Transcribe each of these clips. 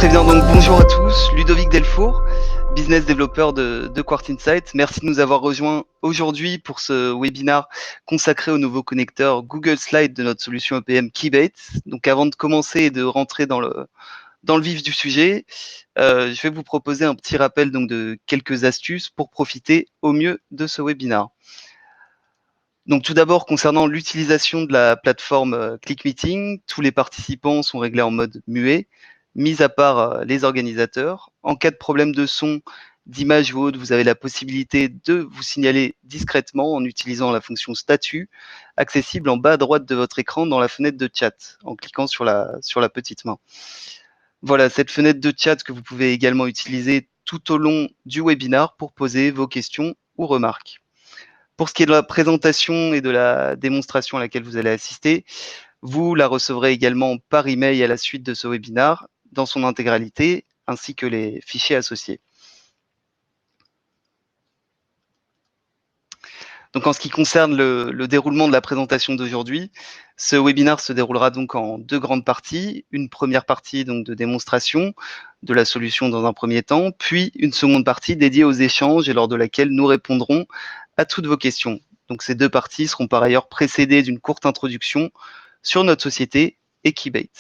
Très bien, donc bonjour à tous, Ludovic Delfour, business développeur de Quart Insight. Merci de nous avoir rejoints aujourd'hui pour ce webinar consacré au nouveau connecteur Google Slide de notre solution EPM Keybait. Donc avant de commencer et de rentrer dans le vif du sujet, je vais vous proposer un petit rappel donc de quelques astuces pour profiter au mieux de ce webinar. Donc tout d'abord, concernant l'utilisation de la plateforme ClickMeeting, tous les participants sont réglés en mode muet, mis à part les organisateurs. En cas de problème de son, d'image ou autre, vous avez la possibilité de vous signaler discrètement en utilisant la fonction statut, accessible en bas à droite de votre écran dans la fenêtre de chat, en cliquant sur la petite main. Voilà, cette fenêtre de chat que vous pouvez également utiliser tout au long du webinar pour poser vos questions ou remarques. Pour ce qui est de la présentation et de la démonstration à laquelle vous allez assister, vous la recevrez également par email à la suite de ce webinar, dans son intégralité, ainsi que les fichiers associés. Donc en ce qui concerne le déroulement de la présentation d'aujourd'hui, ce webinar se déroulera donc en deux grandes parties. Une première partie donc de démonstration de la solution dans un premier temps, puis une seconde partie dédiée aux échanges et lors de laquelle nous répondrons à toutes vos questions. Donc ces deux parties seront par ailleurs précédées d'une courte introduction sur notre société et Keybait.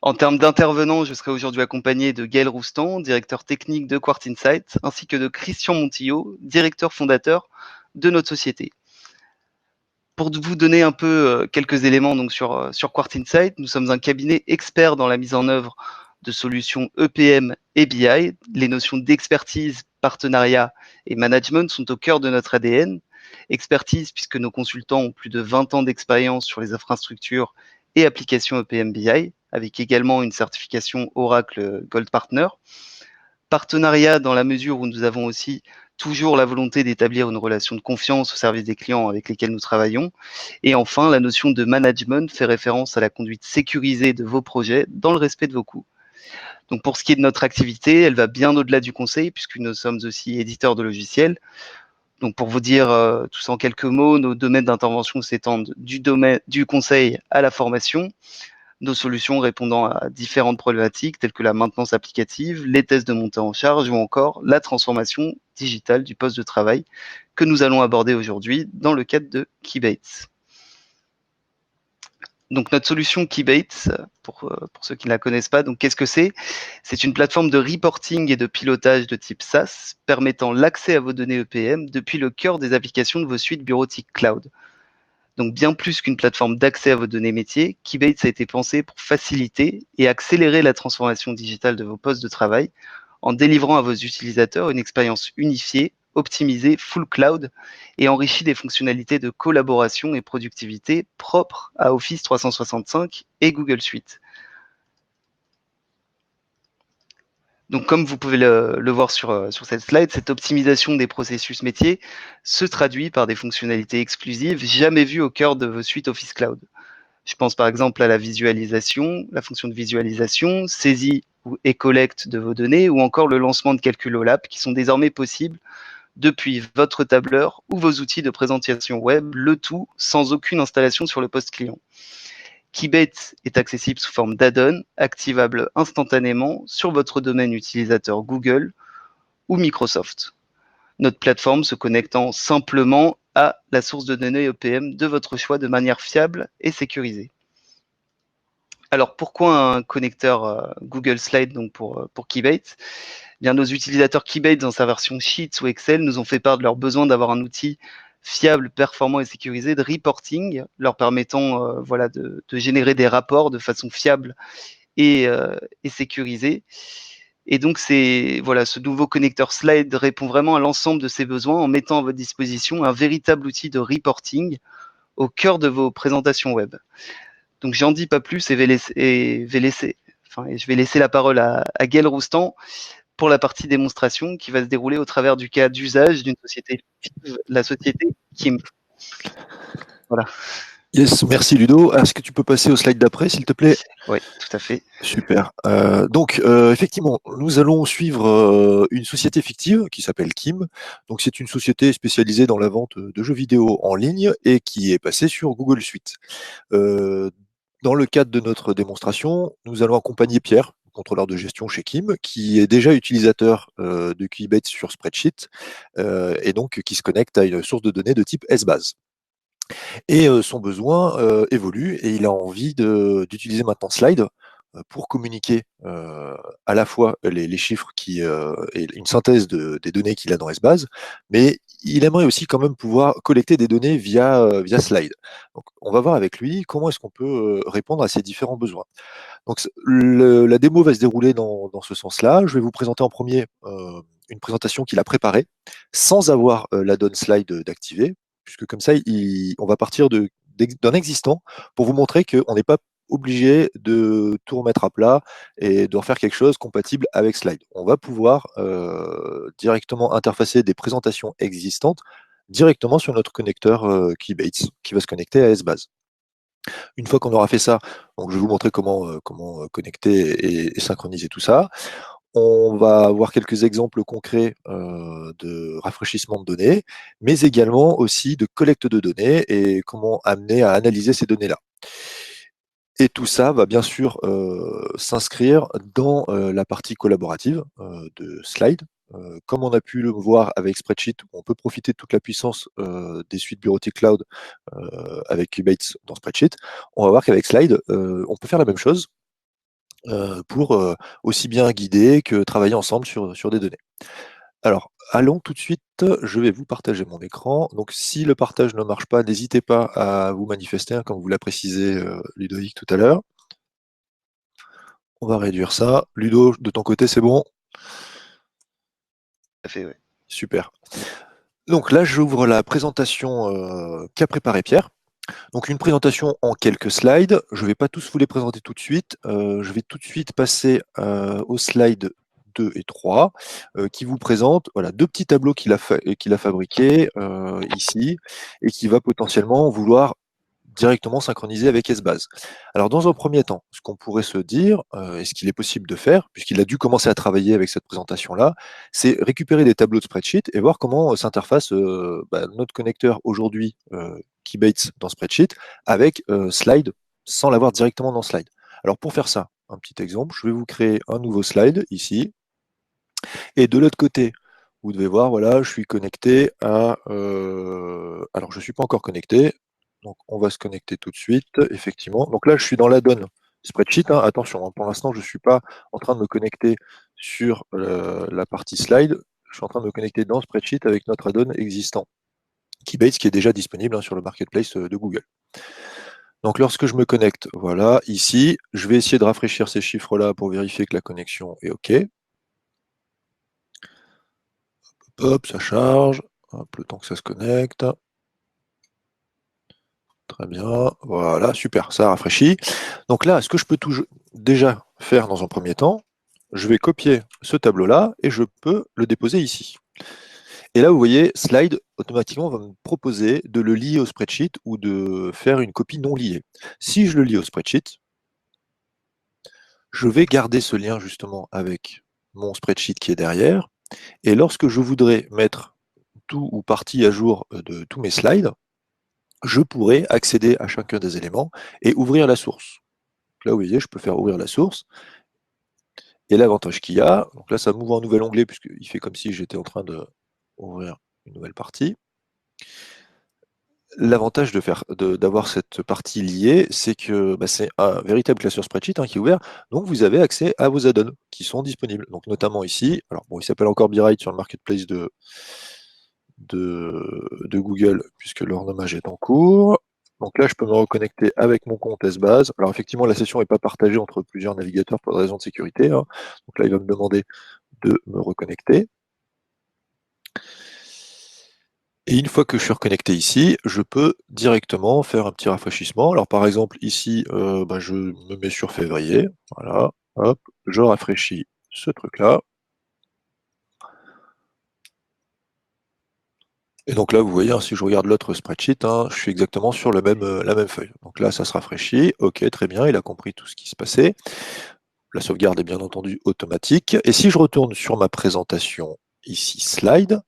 En termes d'intervenants, je serai aujourd'hui accompagné de Gaël Roustan, directeur technique de Quart Insight, ainsi que de Christian Montillo, directeur fondateur de notre société. Pour vous donner un peu quelques éléments donc sur Quart Insight, nous sommes un cabinet expert dans la mise en œuvre de solutions EPM et BI. Les notions d'expertise, partenariat et management sont au cœur de notre ADN. Expertise puisque nos consultants ont plus de 20 ans d'expérience sur les infrastructures et applications EPM BI, avec également une certification Oracle Gold Partner. Partenariat dans la mesure où nous avons aussi toujours la volonté d'établir une relation de confiance au service des clients avec lesquels nous travaillons. Et enfin, la notion de management fait référence à la conduite sécurisée de vos projets dans le respect de vos coûts. Donc pour ce qui est de notre activité, elle va bien au-delà du conseil puisque nous sommes aussi éditeurs de logiciels. Donc pour vous dire tout ça en quelques mots, nos domaines d'intervention s'étendent du conseil à la formation, nos solutions répondant à différentes problématiques telles que la maintenance applicative, les tests de montée en charge ou encore la transformation digitale du poste de travail que nous allons aborder aujourd'hui dans le cadre de Keybait. Donc notre solution Keybait, pour ceux qui ne la connaissent pas, donc qu'est-ce que c'est? C'est une plateforme de reporting et de pilotage de type SaaS permettant l'accès à vos données EPM depuis le cœur des applications de vos suites bureautiques cloud. Donc bien plus qu'une plateforme d'accès à vos données métiers, Keybait a été pensé pour faciliter et accélérer la transformation digitale de vos postes de travail en délivrant à vos utilisateurs une expérience unifiée, optimisée, full cloud et enrichie des fonctionnalités de collaboration et productivité propres à Office 365 et Google Suite. Donc, comme vous pouvez le voir sur cette slide, cette optimisation des processus métiers se traduit par des fonctionnalités exclusives jamais vues au cœur de vos suites Office Cloud. Je pense par exemple à la visualisation, la fonction de visualisation, saisie et collecte de vos données, ou encore le lancement de calcul OLAP qui sont désormais possibles depuis votre tableur ou vos outils de présentation web, le tout sans aucune installation sur le poste client. Keybait est accessible sous forme d'add-on, activable instantanément sur votre domaine utilisateur Google ou Microsoft. Notre plateforme se connectant simplement à la source de données EPM de votre choix de manière fiable et sécurisée. Alors pourquoi un connecteur Google Slide donc pour Keybait? Bien, nos utilisateurs Keybait dans sa version Sheets ou Excel nous ont fait part de leur besoin d'avoir un outil fiable, performant et sécurisé de reporting, leur permettant voilà, de générer des rapports de façon fiable et sécurisée. Et donc, voilà, ce nouveau connecteur Slide répond vraiment à l'ensemble de ces besoins en mettant à votre disposition un véritable outil de reporting au cœur de vos présentations web. Donc, j'en dis pas plus et je vais laisser la parole à Gaël Roustan pour la partie démonstration qui va se dérouler au travers du cas d'usage d'une société, la société Kim. Voilà. Yes, merci Ludo. Est-ce que tu peux passer au slide d'après, s'il te plaît? Oui, tout à fait. Super. Donc, effectivement, nous allons suivre une société fictive qui s'appelle Kim. Donc, c'est une société spécialisée dans la vente de jeux vidéo en ligne et qui est passée sur Google Suite. Dans le cadre de notre démonstration, nous allons accompagner Pierre, contrôleur de gestion chez Kim, qui est déjà utilisateur de Keybase sur Spreadsheet et donc qui se connecte à une source de données de type SBase. Et son besoin évolue et il a envie d'utiliser maintenant Slide pour communiquer à la fois les chiffres et une synthèse des données qu'il a dans SBase, mais il aimerait aussi quand même pouvoir collecter des données via Slide. Donc, on va voir avec lui comment est-ce qu'on peut répondre à ces différents besoins. Donc, la démo va se dérouler dans ce sens-là. Je vais vous présenter en premier une présentation qu'il a préparée sans avoir la donne slide d'activer, puisque comme ça, on va partir d'un existant pour vous montrer qu'on n'est pas obligé de tout remettre à plat et de refaire quelque chose compatible avec slide. On va pouvoir directement interfacer des présentations existantes directement sur notre connecteur Keybase qui va se connecter à SBase. Une fois qu'on aura fait ça, donc je vais vous montrer comment connecter et synchroniser tout ça. On va voir quelques exemples concrets de rafraîchissement de données, mais également aussi de collecte de données et comment amener à analyser ces données-là. Et tout ça va bien sûr s'inscrire dans la partie collaborative de Slide. Comme on a pu le voir avec Spreadsheet, on peut profiter de toute la puissance des suites bureautiques cloud avec Keybase dans Spreadsheet. On va voir qu'avec Slide, on peut faire la même chose pour aussi bien guider que travailler ensemble sur des données. Alors, allons tout de suite, je vais vous partager mon écran. Donc, si le partage ne marche pas, n'hésitez pas à vous manifester, hein, comme vous l'a précisé Ludovic tout à l'heure. On va réduire ça. Ludo, de ton côté, c'est bon? Tout à fait, ouais. Super. Donc là, j'ouvre la présentation qu'a préparé Pierre. Donc une présentation en quelques slides. Je ne vais pas tous vous les présenter tout de suite. Je vais tout de suite passer aux slides 2 et 3 qui vous présentent voilà, deux petits tableaux qu'il a fabriqués ici et qui va potentiellement vouloir directement synchroniser avec SBase. Alors dans un premier temps, ce qu'on pourrait se dire, et ce qu'il est possible de faire, puisqu'il a dû commencer à travailler avec cette présentation-là, c'est récupérer des tableaux de spreadsheet et voir comment s'interface notre connecteur aujourd'hui Keybase dans Spreadsheet avec Slide sans l'avoir directement dans Slide. Alors pour faire ça, un petit exemple, je vais vous créer un nouveau slide ici. Et de l'autre côté, vous devez voir, voilà, je suis connecté à... alors, je ne suis pas encore connecté. Donc, on va se connecter tout de suite, effectivement. Donc là, je suis dans l'add-on Spreadsheet. Hein. Attention, hein, pour l'instant, je ne suis pas en train de me connecter sur la partie slide. Je suis en train de me connecter dans Spreadsheet avec notre add-on existant, Keybase, qui est déjà disponible hein, sur le marketplace de Google. Donc, lorsque je me connecte, voilà, ici, je vais essayer de rafraîchir ces chiffres-là pour vérifier que la connexion est OK. Hop, ça charge. Hop, le temps que ça se connecte. Très bien. Voilà, super, ça rafraîchit. Donc là, ce que je peux déjà faire dans un premier temps, je vais copier ce tableau-là et je peux le déposer ici. Et là, vous voyez, Slide, automatiquement, va me proposer de le lier au spreadsheet ou de faire une copie non liée. Si je le lie au spreadsheet, je vais garder ce lien justement avec mon spreadsheet qui est derrière. Et lorsque je voudrais mettre tout ou partie à jour de tous mes slides, je pourrais accéder à chacun des éléments et ouvrir la source. Là, vous voyez, je peux faire ouvrir la source. Et l'avantage qu'il y a, donc là, ça m'ouvre un nouvel onglet puisqu'il fait comme si j'étais en train d'ouvrir une nouvelle partie. L'avantage d'avoir cette partie liée, c'est que c'est un véritable classeur spreadsheet hein, qui est ouvert. Donc, vous avez accès à vos add-ons qui sont disponibles. Donc, notamment ici, alors bon, il s'appelle encore BeWrite sur le marketplace de Google puisque leur nommage est en cours. Donc là, je peux me reconnecter avec mon compte SBase. Alors effectivement, la session n'est pas partagée entre plusieurs navigateurs pour des raisons de sécurité. Hein. Donc là, il va me demander de me reconnecter. Et une fois que je suis reconnecté ici, je peux directement faire un petit rafraîchissement. Alors par exemple, ici, je me mets sur février. Voilà, hop, je rafraîchis ce truc-là. Et donc là, vous voyez, hein, si je regarde l'autre spreadsheet, hein, je suis exactement sur la même feuille. Donc là, ça se rafraîchit. OK, très bien, il a compris tout ce qui se passait. La sauvegarde est bien entendu automatique. Et si je retourne sur ma présentation ici, slide,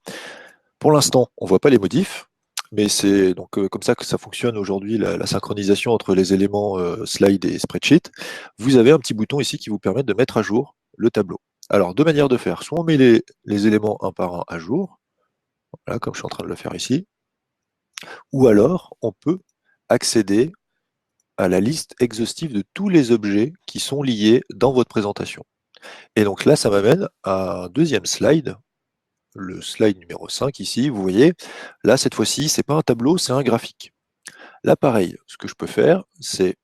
pour l'instant, on ne voit pas les modifs. mais c'est donc comme ça que ça fonctionne aujourd'hui, la synchronisation entre les éléments slide et spreadsheet. Vous avez un petit bouton ici qui vous permet de mettre à jour le tableau. Alors, deux manières de faire. Soit on met les éléments un par un à jour, voilà, comme je suis en train de le faire ici, ou alors on peut accéder à la liste exhaustive de tous les objets qui sont liés dans votre présentation. Et donc là, ça m'amène à un deuxième slide, le slide numéro 5 ici, vous voyez. Là, cette fois-ci, c'est pas un tableau, c'est un graphique. Là, pareil, ce que je peux faire, c'est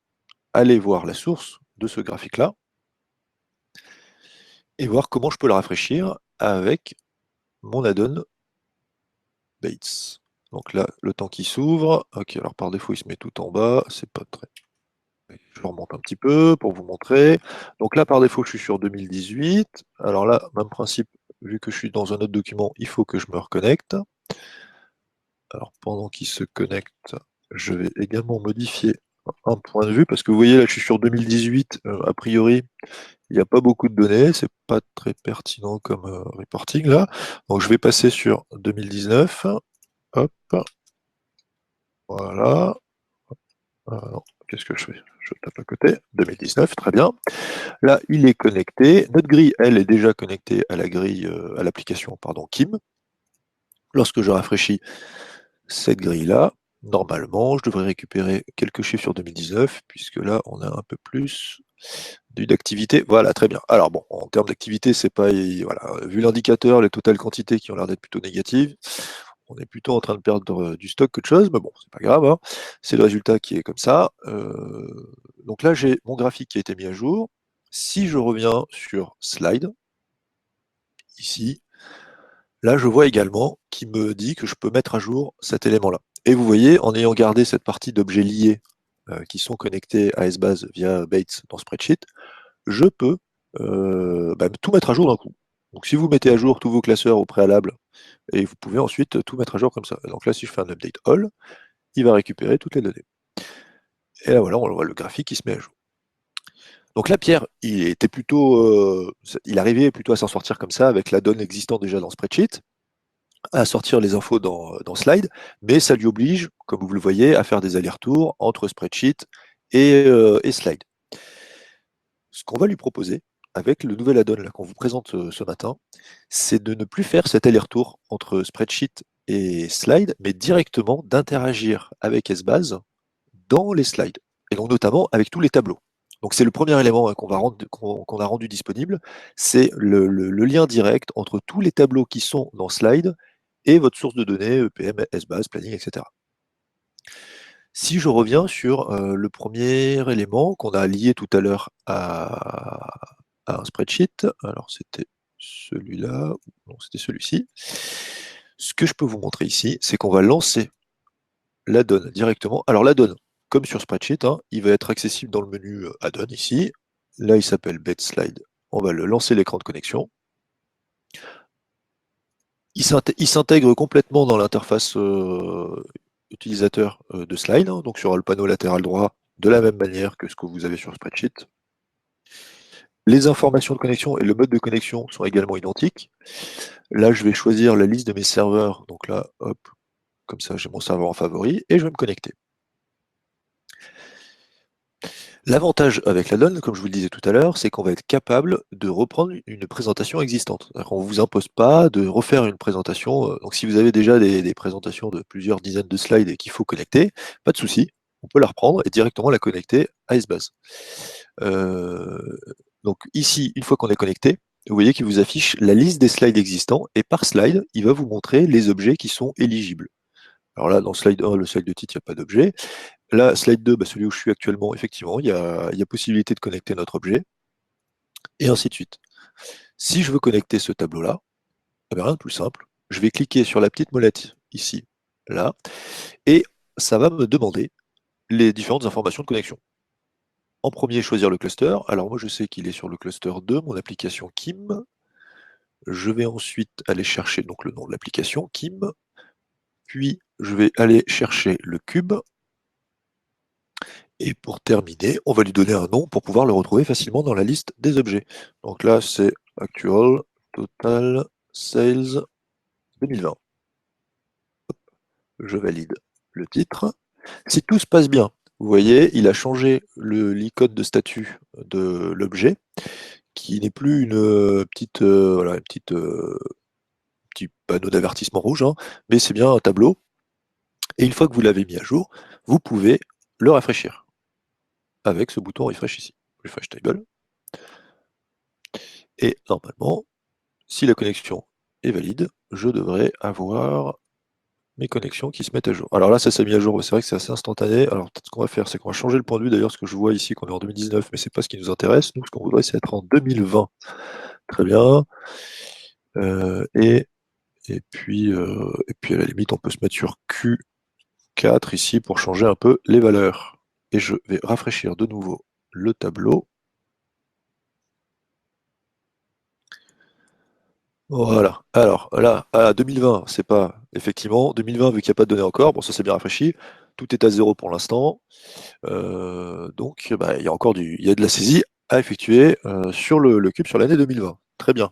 aller voir la source de ce graphique-là et voir comment je peux le rafraîchir avec mon add-on Bates. Donc là, le temps qui s'ouvre. Ok, alors par défaut, il se met tout en bas. C'est pas très. Je remonte un petit peu pour vous montrer. Donc là, par défaut, je suis sur 2018. Alors là, même principe, vu que je suis dans un autre document, il faut que je me reconnecte. Alors pendant qu'il se connecte, je vais également modifier un point de vue, parce que vous voyez, là, je suis sur 2018. A priori, il n'y a pas beaucoup de données, c'est pas très pertinent comme reporting là. Donc je vais passer sur 2019. Hop, voilà. Non, qu'est-ce que je fais? Je tape à côté. 2019, très bien. Là, il est connecté. Notre grille, elle, est déjà connectée à la grille, à l'application, pardon, Kim. Lorsque je rafraîchis cette grille-là, normalement, je devrais récupérer quelques chiffres sur 2019, puisque là, on a un peu plus d'activité. Voilà, très bien. Alors bon, en termes d'activité, c'est pas, voilà, vu l'indicateur, les totales quantités qui ont l'air d'être plutôt négatives, on est plutôt en train de perdre du stock qu'autre chose, mais bon, c'est pas grave, hein. C'est le résultat qui est comme ça. Donc là, j'ai mon graphique qui a été mis à jour. Si je reviens sur Slide, ici, là, je vois également qui me dit que je peux mettre à jour cet élément-là. Et vous voyez, en ayant gardé cette partie d'objets liés qui sont connectés à SBase via Bates dans Spreadsheet, je peux tout mettre à jour d'un coup. Donc si vous mettez à jour tous vos classeurs au préalable, et vous pouvez ensuite tout mettre à jour comme ça. Donc là, si je fais un update all, il va récupérer toutes les données. Et là, voilà, on voit le graphique qui se met à jour. Donc là, Pierre, il arrivait plutôt à s'en sortir comme ça, avec la donne existante déjà dans Spreadsheet, à sortir les infos dans Slide, mais ça lui oblige, comme vous le voyez, à faire des allers-retours entre Spreadsheet et Slide. Ce qu'on va lui proposer, avec le nouvel add-on qu'on vous présente ce matin, c'est de ne plus faire cet aller-retour entre Spreadsheet et Slide, mais directement d'interagir avec SBase dans les slides, et donc notamment avec tous les tableaux. Donc c'est le premier élément qu'on a rendu disponible, c'est le lien direct entre tous les tableaux qui sont dans Slide et votre source de données, EPM, SBase, Planning, etc. Si je reviens sur le premier élément qu'on a lié tout à l'heure à un spreadsheet, alors c'était celui-là, non, c'était celui-ci. Ce que je peux vous montrer ici, c'est qu'on va lancer l'add-on directement. Alors l'add-on, comme sur spreadsheet, hein, il va être accessible dans le menu add-on ici. Là, il s'appelle BetSlide. On va le lancer l'écran de connexion. Il s'intègre complètement dans l'interface utilisateur de Slide, hein, donc sur le panneau latéral droit, de la même manière que ce que vous avez sur Spreadsheet. Les informations de connexion et le mode de connexion sont également identiques. Là, je vais choisir la liste de mes serveurs. Donc là, hop, comme ça, j'ai mon serveur en favori et je vais me connecter. L'avantage avec la donne, comme je vous le disais tout à l'heure, c'est qu'on va être capable de reprendre une présentation existante. On ne vous impose pas de refaire une présentation. Donc si vous avez déjà des présentations de plusieurs dizaines de slides et qu'il faut connecter, pas de souci, on peut la reprendre et directement la connecter à SBase. Donc ici, une fois qu'on est connecté, vous voyez qu'il vous affiche la liste des slides existants et par slide, il va vous montrer les objets qui sont éligibles. Alors là, dans slide 1, le slide de titre, il n'y a pas d'objet. Là, slide 2, celui où je suis actuellement, effectivement, il y a possibilité de connecter notre objet, et ainsi de suite. Si je veux connecter ce tableau-là, rien de plus simple. Je vais cliquer sur la petite molette ici, là, et ça va me demander les différentes informations de connexion. En premier, choisir le cluster. Alors moi, je sais qu'il est sur le cluster 2, mon application Kim. Je vais ensuite aller chercher donc le nom de l'application Kim. Puis, je vais aller chercher le cube. Et pour terminer, on va lui donner un nom pour pouvoir le retrouver facilement dans la liste des objets. Donc là, c'est Actual Total Sales 2020. je valide le titre. Si tout se passe bien, vous voyez, il a changé l'icône de statut de l'objet, qui n'est plus une petite, voilà, petit panneau d'avertissement rouge, hein, mais c'est bien un tableau. Et une fois que vous l'avez mis à jour, vous pouvez le rafraîchir avec ce bouton refresh ici, refresh table. Et normalement, si la connexion est valide, je devrais avoir mes connexions qui se mettent à jour. Alors là, ça s'est mis à jour, c'est vrai que c'est assez instantané. Alors peut-être ce qu'on va faire, c'est qu'on va changer le point de vue d'ailleurs, ce que je vois ici qu'on est en 2019, mais c'est pas ce qui nous intéresse. Nous, ce qu'on voudrait, c'est être en 2020. Très bien. Et puis à la limite, on peut se mettre sur Q4 ici pour changer un peu les valeurs. Et je vais rafraîchir de nouveau le tableau. Voilà. Alors là, à 2020, c'est pas effectivement 2020 vu qu'il n'y a pas de données encore. Bon, ça c'est bien rafraîchi. Tout est à 0 pour l'instant. Donc, bah, il y a encore il y a de la saisie à effectuer sur le cube sur l'année 2020. Très bien.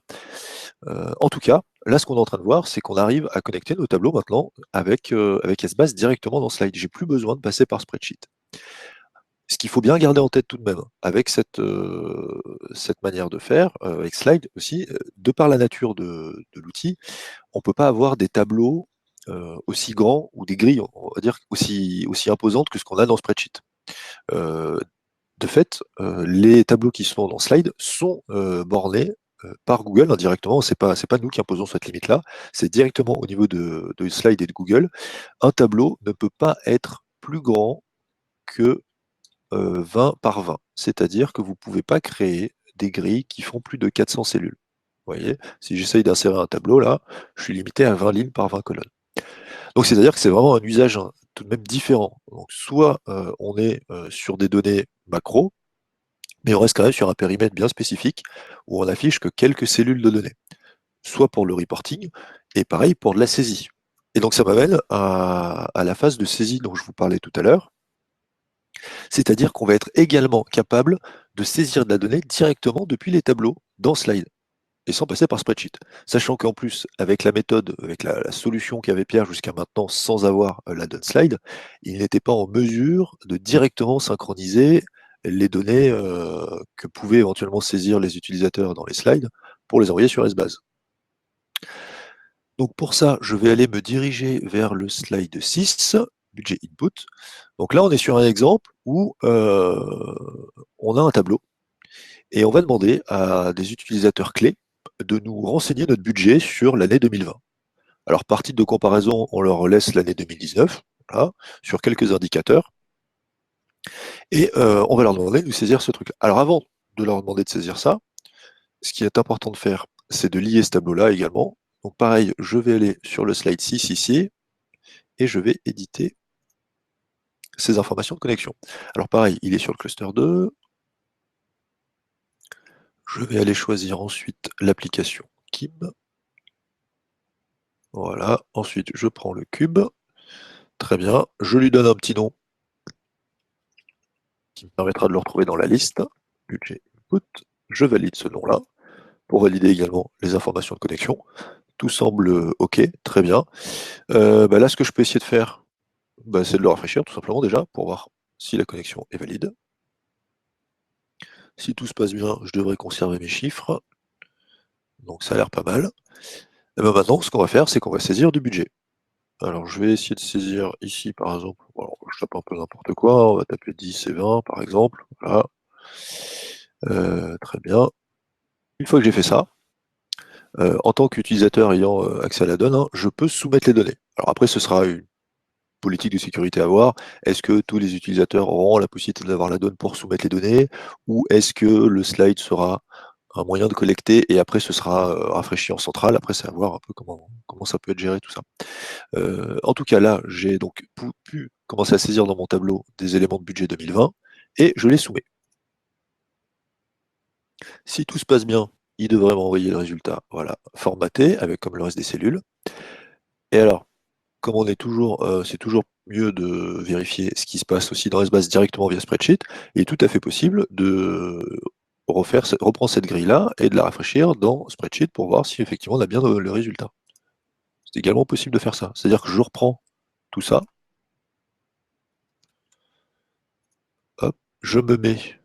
En tout cas, là, ce qu'on est en train de voir, c'est qu'on arrive à connecter nos tableaux maintenant avec SBase directement dans Slide. J'ai plus besoin de passer par Spreadsheet. Ce qu'il faut bien garder en tête tout de même, avec cette manière de faire, avec Slide aussi, de par la nature de l'outil, on ne peut pas avoir des tableaux aussi grands ou des grilles, on va dire, aussi imposantes que ce qu'on a dans Spreadsheet. De fait, les tableaux qui sont dans Slide sont bornés par Google indirectement. C'est pas nous qui imposons cette limite-là, c'est directement au niveau de Slide et de Google. Un tableau ne peut pas être plus grand que 20 par 20. C'est-à-dire que vous ne pouvez pas créer des grilles qui font plus de 400 cellules. Vous voyez, si j'essaye d'insérer un tableau là, je suis limité à 20 lignes par 20 colonnes. Donc c'est-à-dire que c'est vraiment un usage tout de même différent. Donc soit on est sur des données macro, mais on reste quand même sur un périmètre bien spécifique où on affiche que quelques cellules de données, soit pour le reporting, et pareil pour de la saisie. Et donc ça m'amène à la phase de saisie dont je vous parlais tout à l'heure, c'est-à-dire qu'on va être également capable de saisir de la donnée directement depuis les tableaux dans Slide, et sans passer par Spreadsheet. Sachant qu'en plus, avec la méthode, avec la solution qu'avait Pierre jusqu'à maintenant, sans avoir la donne Slide, il n'était pas en mesure de directement synchroniser les données que pouvaient éventuellement saisir les utilisateurs dans les slides pour les envoyer sur SBase. Donc pour ça, je vais aller me diriger vers le slide 6, budget input. Donc là, on est sur un exemple où on a un tableau et on va demander à des utilisateurs clés de nous renseigner notre budget sur l'année 2020. Alors, par titre de comparaison, on leur laisse l'année 2019, voilà, sur quelques indicateurs, et on va leur demander de nous saisir ce truc-là. Alors, avant de leur demander de saisir ça, ce qui est important de faire, c'est de lier ce tableau-là également. Donc, pareil, je vais aller sur le slide 6 ici, et je vais éditer ces informations de connexion. Alors, pareil, il est sur le cluster 2. Je vais aller choisir ensuite l'application Kim. Voilà, ensuite je prends le cube. Très bien, je lui donne un petit nom qui me permettra de le retrouver dans la liste. Budget input, je valide ce nom-là pour valider également les informations de connexion. Tout semble OK, très bien. Là, ce que je peux essayer de faire, c'est de le rafraîchir tout simplement déjà pour voir si la connexion est valide. Si tout se passe bien, je devrais conserver mes chiffres. Donc ça a l'air pas mal. Et maintenant, ce qu'on va faire, c'est qu'on va saisir du budget. Alors, je vais essayer de saisir ici, par exemple, alors, je tape un peu n'importe quoi, on va taper 10 et 20, par exemple. Voilà. Très bien. Une fois que j'ai fait ça, en tant qu'utilisateur ayant accès à la donne, hein, je peux soumettre les données. Alors après, ce sera une politique de sécurité à voir. Est-ce que tous les utilisateurs auront la possibilité d'avoir la donne pour soumettre les données, ou est-ce que le slide sera un moyen de collecter et après ce sera rafraîchi en centrale. Après, c'est à voir un peu comment ça peut être géré tout ça. En tout cas, là, j'ai donc pu commencer à saisir dans mon tableau des éléments de budget 2020 et je les soumets. Si tout se passe bien, il devrait m'envoyer le résultat, voilà, formaté, avec comme le reste des cellules. Et alors, comme on est toujours, c'est toujours mieux de vérifier ce qui se passe aussi dans SBase directement via Spreadsheet, il est tout à fait possible de reprendre cette grille-là et de la rafraîchir dans Spreadsheet pour voir si effectivement on a bien le résultat. C'est également possible de faire ça. C'est-à-dire que je reprends tout ça. Hop, je me mets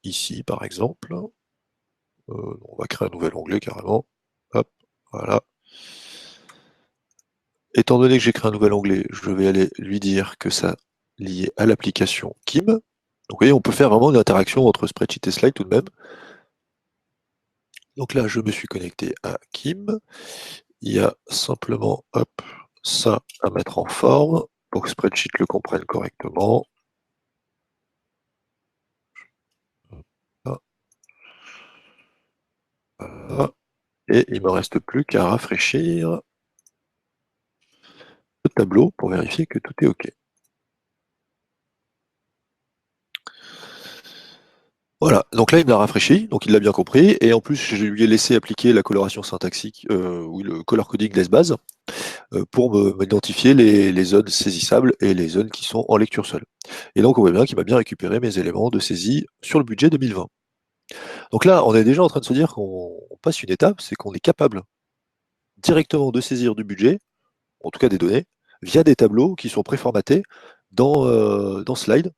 ici, par exemple. On va créer un nouvel onglet carrément. Hop, voilà. Étant donné que j'ai créé un nouvel onglet, je vais aller lui dire que ça lié à l'application Kim. Donc vous voyez, on peut faire vraiment une interaction entre spreadsheet et slide tout de même. Donc là, je me suis connecté à Kim. Il y a simplement hop, ça à mettre en forme pour que spreadsheet le comprenne correctement. Voilà. Et il me reste plus qu'à rafraîchir le tableau pour vérifier que tout est OK. Voilà, donc là il me l'a rafraîchi, donc il l'a bien compris, et en plus je lui ai laissé appliquer la coloration syntaxique, ou le color coding d'Esbase, pour m'identifier les zones saisissables et les zones qui sont en lecture seule. Et donc on voit bien qu'il m'a bien récupéré mes éléments de saisie sur le budget 2020. Donc là, on est déjà en train de se dire qu'on passe une étape, c'est qu'on est capable directement de saisir du budget, en tout cas des données, via des tableaux qui sont préformatés dans Slide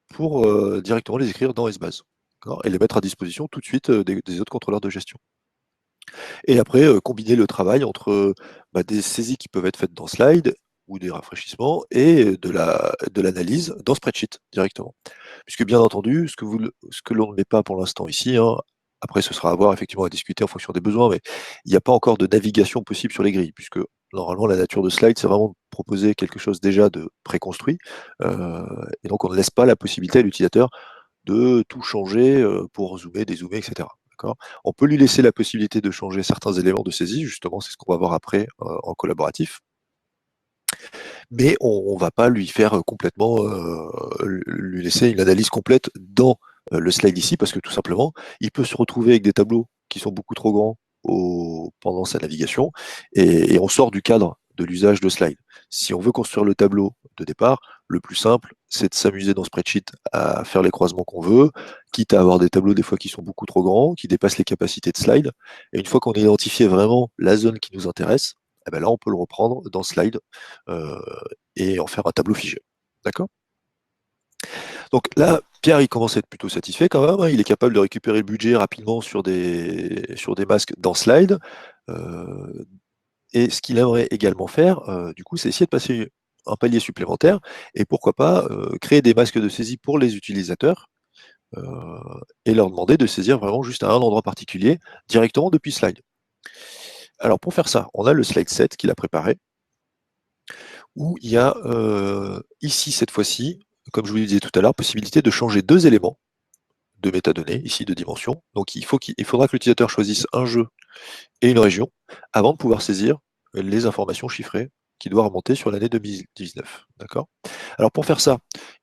pour directement les écrire dans Esbase. Et les mettre à disposition tout de suite des autres contrôleurs de gestion. Et après, combiner le travail entre des saisies qui peuvent être faites dans Slide ou des rafraîchissements et de l'analyse dans Spreadsheet directement. Puisque bien entendu, ce que l'on ne met pas pour l'instant ici, hein, après ce sera à voir effectivement à discuter en fonction des besoins, mais il n'y a pas encore de navigation possible sur les grilles, puisque normalement la nature de Slide, c'est vraiment de proposer quelque chose déjà de préconstruit, et donc on ne laisse pas la possibilité à l'utilisateur de tout changer pour zoomer, dézoomer, etc. D'accord. On peut lui laisser la possibilité de changer certains éléments de saisie, justement, c'est ce qu'on va voir après en collaboratif, mais on ne va pas lui faire complètement, lui laisser une analyse complète dans le slide ici, parce que tout simplement, il peut se retrouver avec des tableaux qui sont beaucoup trop grands pendant sa navigation, et on sort du cadre de l'usage de slide. Si on veut construire le tableau de départ, le plus simple, c'est de s'amuser dans Spreadsheet à faire les croisements qu'on veut, quitte à avoir des tableaux des fois qui sont beaucoup trop grands, qui dépassent les capacités de slide. Et une fois qu'on a identifié vraiment la zone qui nous intéresse, eh ben là, on peut le reprendre dans Slide euh, et en faire un tableau figé. D'accord. Donc là, Pierre, il commence à être plutôt satisfait quand même, hein. Il est capable de récupérer le budget rapidement sur des masques dans Slide. Euh, et ce qu'il aimerait également faire, du coup, c'est essayer de passer un palier supplémentaire et pourquoi pas créer des masques de saisie pour les utilisateurs euh, et leur demander de saisir vraiment juste à un endroit particulier directement depuis Slide. Alors pour faire ça, on a le slide 7 qu'il a préparé, où il y a ici, cette fois-ci, comme je vous le disais tout à l'heure, possibilité de changer deux éléments de métadonnées, ici de dimension. Donc il faudra que l'utilisateur choisisse un jeu et une région avant de pouvoir saisir les informations chiffrées qui doivent remonter sur l'année 2019. D'accord. Alors pour faire ça,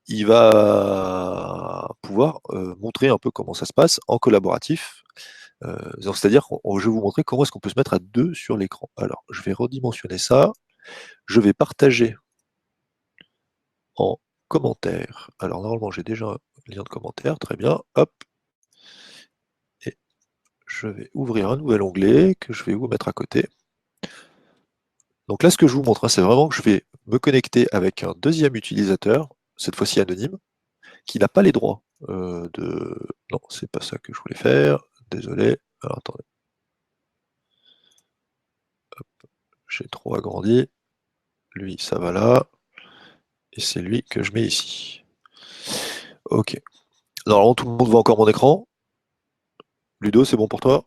il va pouvoir montrer un peu comment ça se passe en collaboratif. C'est-à-dire que je vais vous montrer comment est-ce qu'on peut se mettre à deux sur l'écran. Alors, je vais redimensionner ça. Je vais partager en commentaire. Alors normalement j'ai déjà un lien de commentaire, très bien, hop, et je vais ouvrir un nouvel onglet que je vais vous mettre à côté. Donc là ce que je vous montre, hein, c'est vraiment que je vais me connecter avec un deuxième utilisateur, cette fois-ci anonyme, qui n'a pas les droits de... Non, c'est pas ça que je voulais faire, désolé, alors attendez, j'ai trop agrandi, lui ça va là, et c'est lui que je mets ici. Ok, normalement tout le monde voit encore mon écran. Ludo, c'est bon pour toi?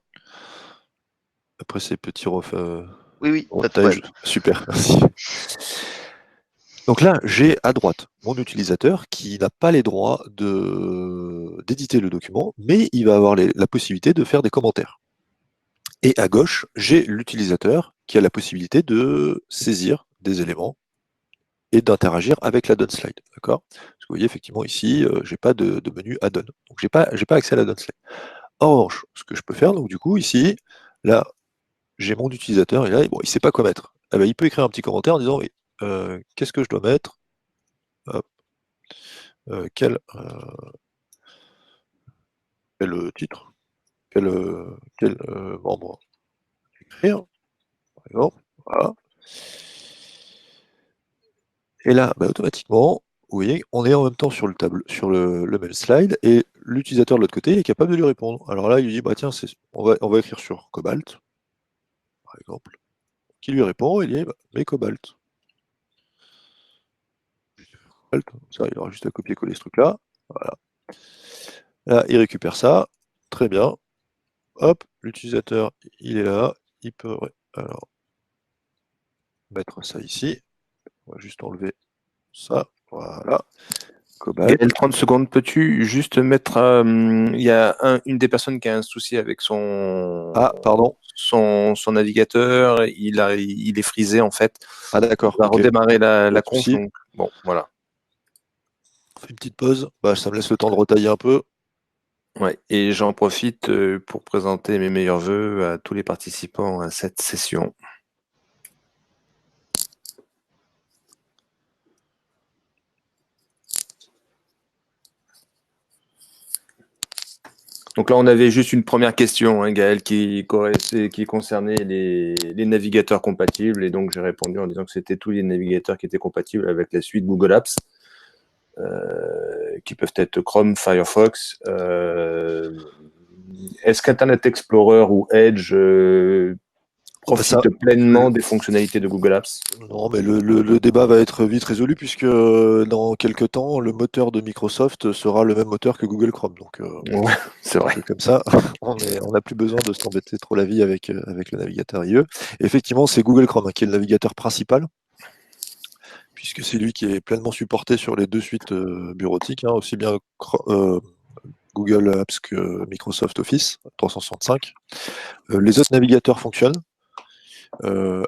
Après ces petits Oui, oui, pas de remontage, problème. super, merci. Donc là, j'ai à droite mon utilisateur qui n'a pas les droits d'éditer le document, mais il va avoir la possibilité de faire des commentaires. Et à gauche, j'ai l'utilisateur qui a la possibilité de saisir des éléments et d'interagir avec la slide. D'accord. Parce que vous voyez, effectivement, ici, j'ai pas de menu add-on. Donc, j'ai pas accès à la slide. En revanche, ce que je peux faire, donc du coup, ici, là, j'ai mon utilisateur, et là, bon, il sait pas quoi mettre. Eh ben, il peut écrire un petit commentaire en disant, oui, qu'est-ce que je dois mettre? Hop, quel titre? Quel membre écrire, par exemple. Voilà. Et là, automatiquement, vous voyez, on est en même temps sur le tableau, sur le même slide, et l'utilisateur de l'autre côté est capable de lui répondre. Alors là, il lui dit, bah tiens, on va écrire sur Cobalt, par exemple, qui lui répond, il dit, bah, mais Cobalt. Ça, il aura juste à copier-coller ce truc-là. Voilà. Là, il récupère ça. Très bien. Hop, l'utilisateur, il est là. Il peut, ouais, alors, mettre ça ici. On va juste enlever ça. Voilà. Cobalt. Gaël, 30 secondes, peux-tu juste mettre. Il y a une des personnes qui a un souci avec Ah, pardon. son navigateur, il est frisé en fait. Ah, d'accord. On va Ok. redémarrer Pas la de conf, souci. donc bon, voilà. On fait une petite pause. Bah, ça me laisse le temps de retailler un peu. Ouais. Et j'en profite pour présenter mes meilleurs vœux à tous les participants à cette session. Donc là, on avait juste une première question, hein, Gaël, qui concernait les navigateurs compatibles. Et donc, j'ai répondu en disant que c'était tous les navigateurs qui étaient compatibles avec la suite Google Apps, qui peuvent être Chrome, Firefox. Est-ce qu'Internet Explorer ou Edge profite pleinement des fonctionnalités de Google Apps? Non, mais le débat va être vite résolu puisque dans quelques temps, le moteur de Microsoft sera le même moteur que Google Chrome. Donc, Ouais, c'est vrai. comme ça, on n'a plus besoin de s'embêter trop la vie avec le navigateur IE. Effectivement, c'est Google Chrome qui est le navigateur principal, puisque c'est lui qui est pleinement supporté sur les deux suites bureautiques, hein, aussi bien Google Apps que Microsoft Office 365. Les autres navigateurs fonctionnent.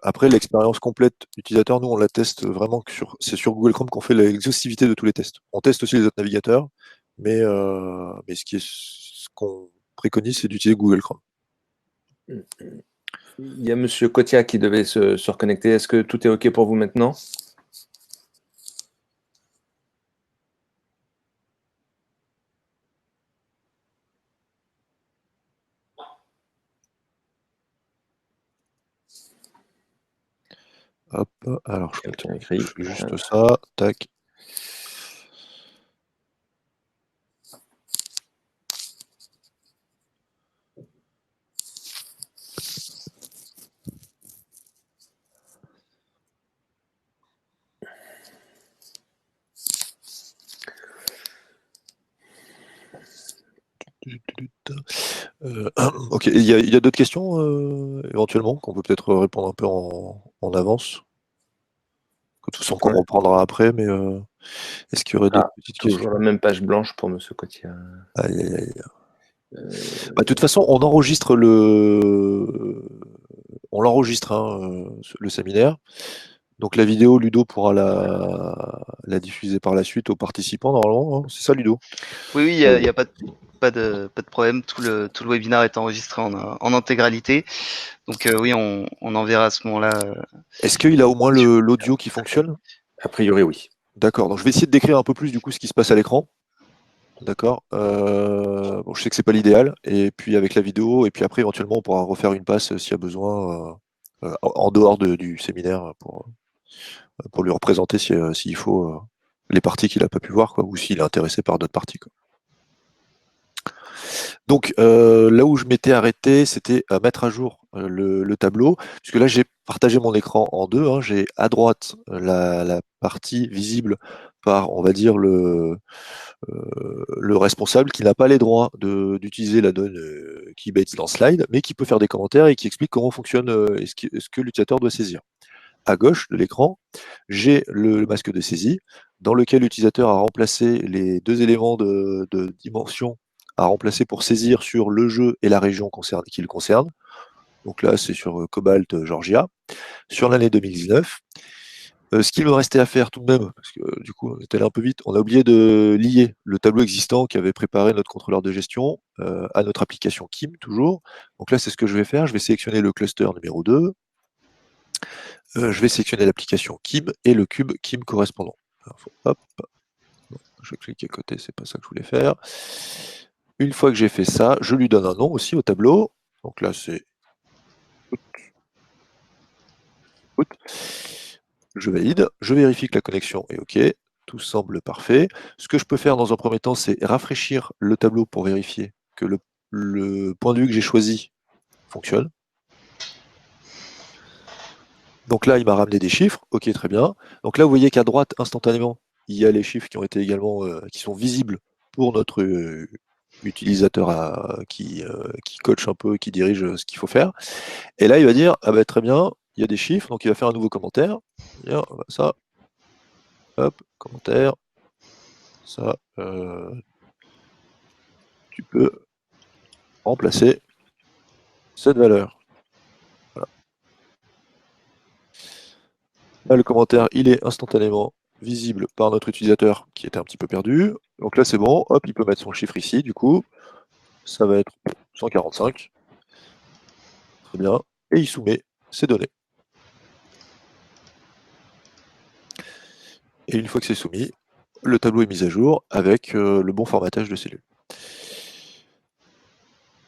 Après, l'expérience complète utilisateur, nous, on la teste vraiment c'est sur Google Chrome qu'on fait l'exhaustivité de tous les tests. On teste aussi les autres navigateurs, mais ce qu'on préconise, c'est d'utiliser Google Chrome. Il y a Monsieur Kotia qui devait se reconnecter. Est-ce que tout est OK pour vous maintenant? Hop, alors je Quelqu'un écrit. fais juste ça, tac. Ok, il y a d'autres questions éventuellement qu'on peut peut-être répondre un peu en avance, que tout ça qu'on reprendra après, mais est-ce qu'il y aurait d'autres petites Toujours questions? la même page blanche pour Monsieur Kotia. Aïe, aïe, aïe. De toute façon, on enregistre hein, le séminaire. Donc la vidéo, Ludo pourra la diffuser par la suite aux participants normalement, hein. C'est ça, Ludo? Oui, il n'y a pas de problème. Tout le webinaire est enregistré en intégralité. Donc oui, on enverra à ce moment-là. Est-ce qu'il a au moins l'audio qui fonctionne? A priori, oui. D'accord. Donc je vais essayer de décrire un peu plus du coup ce qui se passe à l'écran. D'accord. Bon, je sais que c'est pas l'idéal. Et puis avec la vidéo, et puis après éventuellement on pourra refaire une passe s'il y a besoin en dehors du séminaire pour lui représenter s'il faut les parties qu'il n'a pas pu voir, quoi, ou s'il est intéressé par d'autres parties, quoi. Donc là où je m'étais arrêté, c'était à mettre à jour le tableau, puisque là j'ai partagé mon écran en deux, hein. J'ai à droite la partie visible par, on va dire, le responsable qui n'a pas les droits d'utiliser la donne Keybase dans Slide, mais qui peut faire des commentaires et qui explique comment fonctionne et ce que l'utilisateur doit saisir. À gauche de l'écran, j'ai le masque de saisie dans lequel l'utilisateur a remplacé les deux éléments de dimension à remplacer pour saisir sur le jeu et la région qui le concerne. Donc là, c'est sur Cobalt Georgia. Sur l'année 2019, ce qu'il me restait à faire tout de même, parce que du coup, on était allé un peu vite, on a oublié de lier le tableau existant qu'avait préparé notre contrôleur de gestion à notre application Kim, toujours. Donc là, c'est ce que je vais faire. Je vais sélectionner le cluster numéro 2. Je vais sélectionner l'application Kim et le cube Kim correspondant. Alors, hop, je clique à côté, c'est pas ça que je voulais faire. Une fois que j'ai fait ça, je lui donne un nom aussi au tableau. Donc là, c'est je valide, je vérifie que la connexion est OK, tout semble parfait. Ce que je peux faire dans un premier temps, c'est rafraîchir le tableau pour vérifier que le point de vue que j'ai choisi fonctionne. Donc là, il m'a ramené des chiffres, OK, très bien. Donc là, vous voyez qu'à droite, instantanément, il y a les chiffres qui ont été également, qui sont visibles pour notre utilisateur qui coach un peu, qui dirige ce qu'il faut faire. Et là, il va dire, ah ben très bien, il y a des chiffres, donc il va faire un nouveau commentaire. Il va dire, ça, hop, commentaire, ça, tu peux remplacer cette valeur. Voilà. Là, le commentaire, il est instantanément visible par notre utilisateur qui était un petit peu perdu. Donc là, c'est bon, hop, il peut mettre son chiffre ici, du coup, ça va être 145. Très bien. Et il soumet ses données. Et une fois que c'est soumis, le tableau est mis à jour avec le bon formatage de cellules.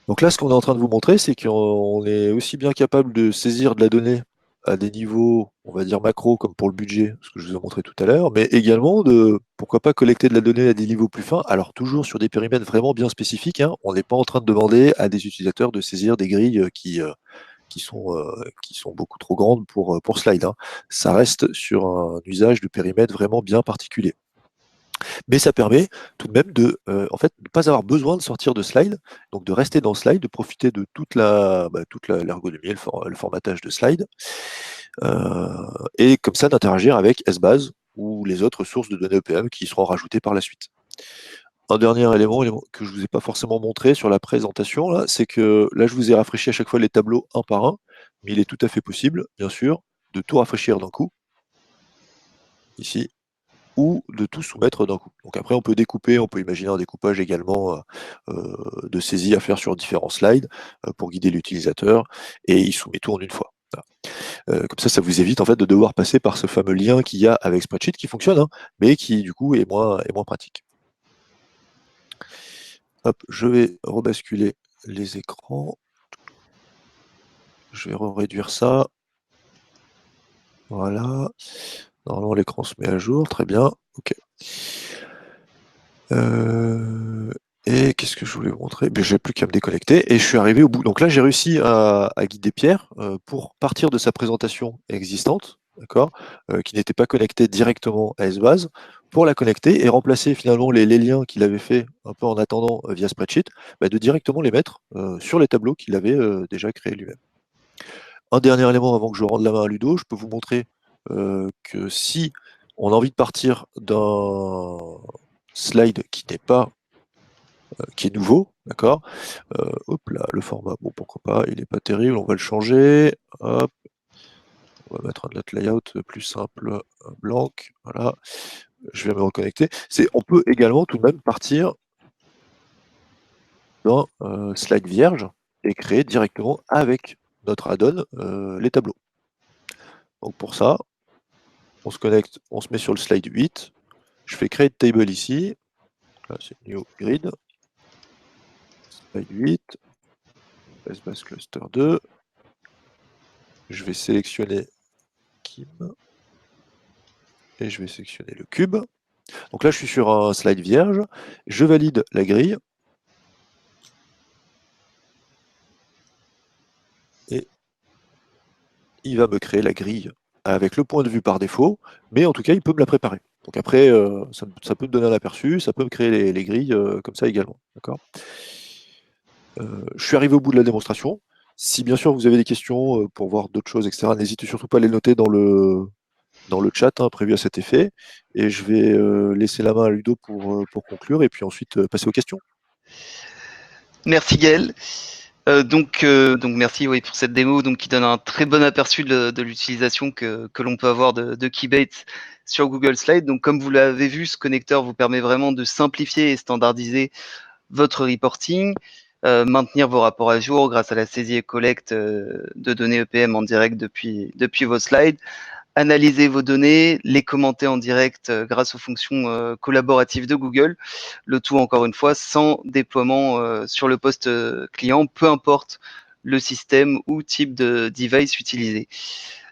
Donc là, ce qu'on est en train de vous montrer, c'est qu'on est aussi bien capable de saisir de la donnée à des niveaux, on va dire macro, comme pour le budget, ce que je vous ai montré tout à l'heure, mais également de, pourquoi pas, collecter de la donnée à des niveaux plus fins, alors toujours sur des périmètres vraiment bien spécifiques, hein. On n'est pas en train de demander à des utilisateurs de saisir des grilles qui sont beaucoup trop grandes pour Slide, hein. Ça reste sur un usage de périmètre vraiment bien particulier. Mais ça permet tout de même de en fait, ne pas avoir besoin de sortir de Slide, donc de rester dans Slide, de profiter de toute l'ergonomie, le formatage de Slide, et comme ça d'interagir avec SBase ou les autres sources de données EPM qui seront rajoutées par la suite. Un dernier élément que je ne vous ai pas forcément montré sur la présentation, là, c'est que là, je vous ai rafraîchi à chaque fois les tableaux un par un, mais il est tout à fait possible, bien sûr, de tout rafraîchir d'un coup, ici, ou de tout soumettre d'un coup. Donc après, on peut découper, on peut imaginer un découpage également de saisie à faire sur différents slides pour guider l'utilisateur, et il soumet tout en une fois. Voilà. Comme ça vous évite en fait de devoir passer par ce fameux lien qu'il y a avec Spreadsheet qui fonctionne, hein, mais qui du coup est moins pratique. Hop, je vais rebasculer les écrans. Je vais réduire ça. Voilà. Normalement, l'écran se met à jour. Très bien. OK. Et qu'est-ce que je voulais vous montrer? J'ai plus qu'à me déconnecter et je suis arrivé au bout. Donc là, j'ai réussi à guider Pierre pour partir de sa présentation existante, d'accord, qui n'était pas connectée directement à SBase, pour la connecter et remplacer finalement les liens qu'il avait fait un peu en attendant via Spreadsheet, de directement les mettre sur les tableaux qu'il avait déjà créés lui-même. Un dernier élément avant que je rende la main à Ludo, je peux vous montrer que si on a envie de partir d'un slide qui n'est pas qui est nouveau, d'accord. Hop là, le format, bon pourquoi pas, il n'est pas terrible, on va le changer. Hop, on va mettre un autre layout plus simple, blanc, voilà. Je vais me reconnecter. On peut également tout de même partir d'un slide vierge et créer directement avec notre add-on les tableaux. Donc pour ça, on se connecte, on se met sur le slide 8, je fais create table ici, là c'est new grid, slide 8, SBase cluster 2, je vais sélectionner Kim, et je vais sélectionner le cube. Donc là je suis sur un slide vierge, je valide la grille, et il va me créer la grille avec le point de vue par défaut, mais en tout cas il peut me la préparer. Donc après, ça peut me donner un aperçu, ça peut me créer les grilles comme ça également. D'accord. Je suis arrivé au bout de la démonstration. Si bien sûr vous avez des questions pour voir d'autres choses, etc., n'hésitez surtout pas à les noter dans le chat prévu à cet effet. Et je vais laisser la main à Ludo pour conclure et puis ensuite passer aux questions. Merci Gaël. Donc merci pour cette démo qui donne un très bon aperçu de l'utilisation que l'on peut avoir de Keybase sur Google Slides. Donc comme vous l'avez vu, ce connecteur vous permet vraiment de simplifier et standardiser votre reporting, maintenir vos rapports à jour grâce à la saisie et collecte de données EPM en direct depuis vos slides, analyser vos données, les commenter en direct grâce aux fonctions collaboratives de Google, le tout encore une fois sans déploiement sur le poste client, peu importe le système ou type de device utilisé.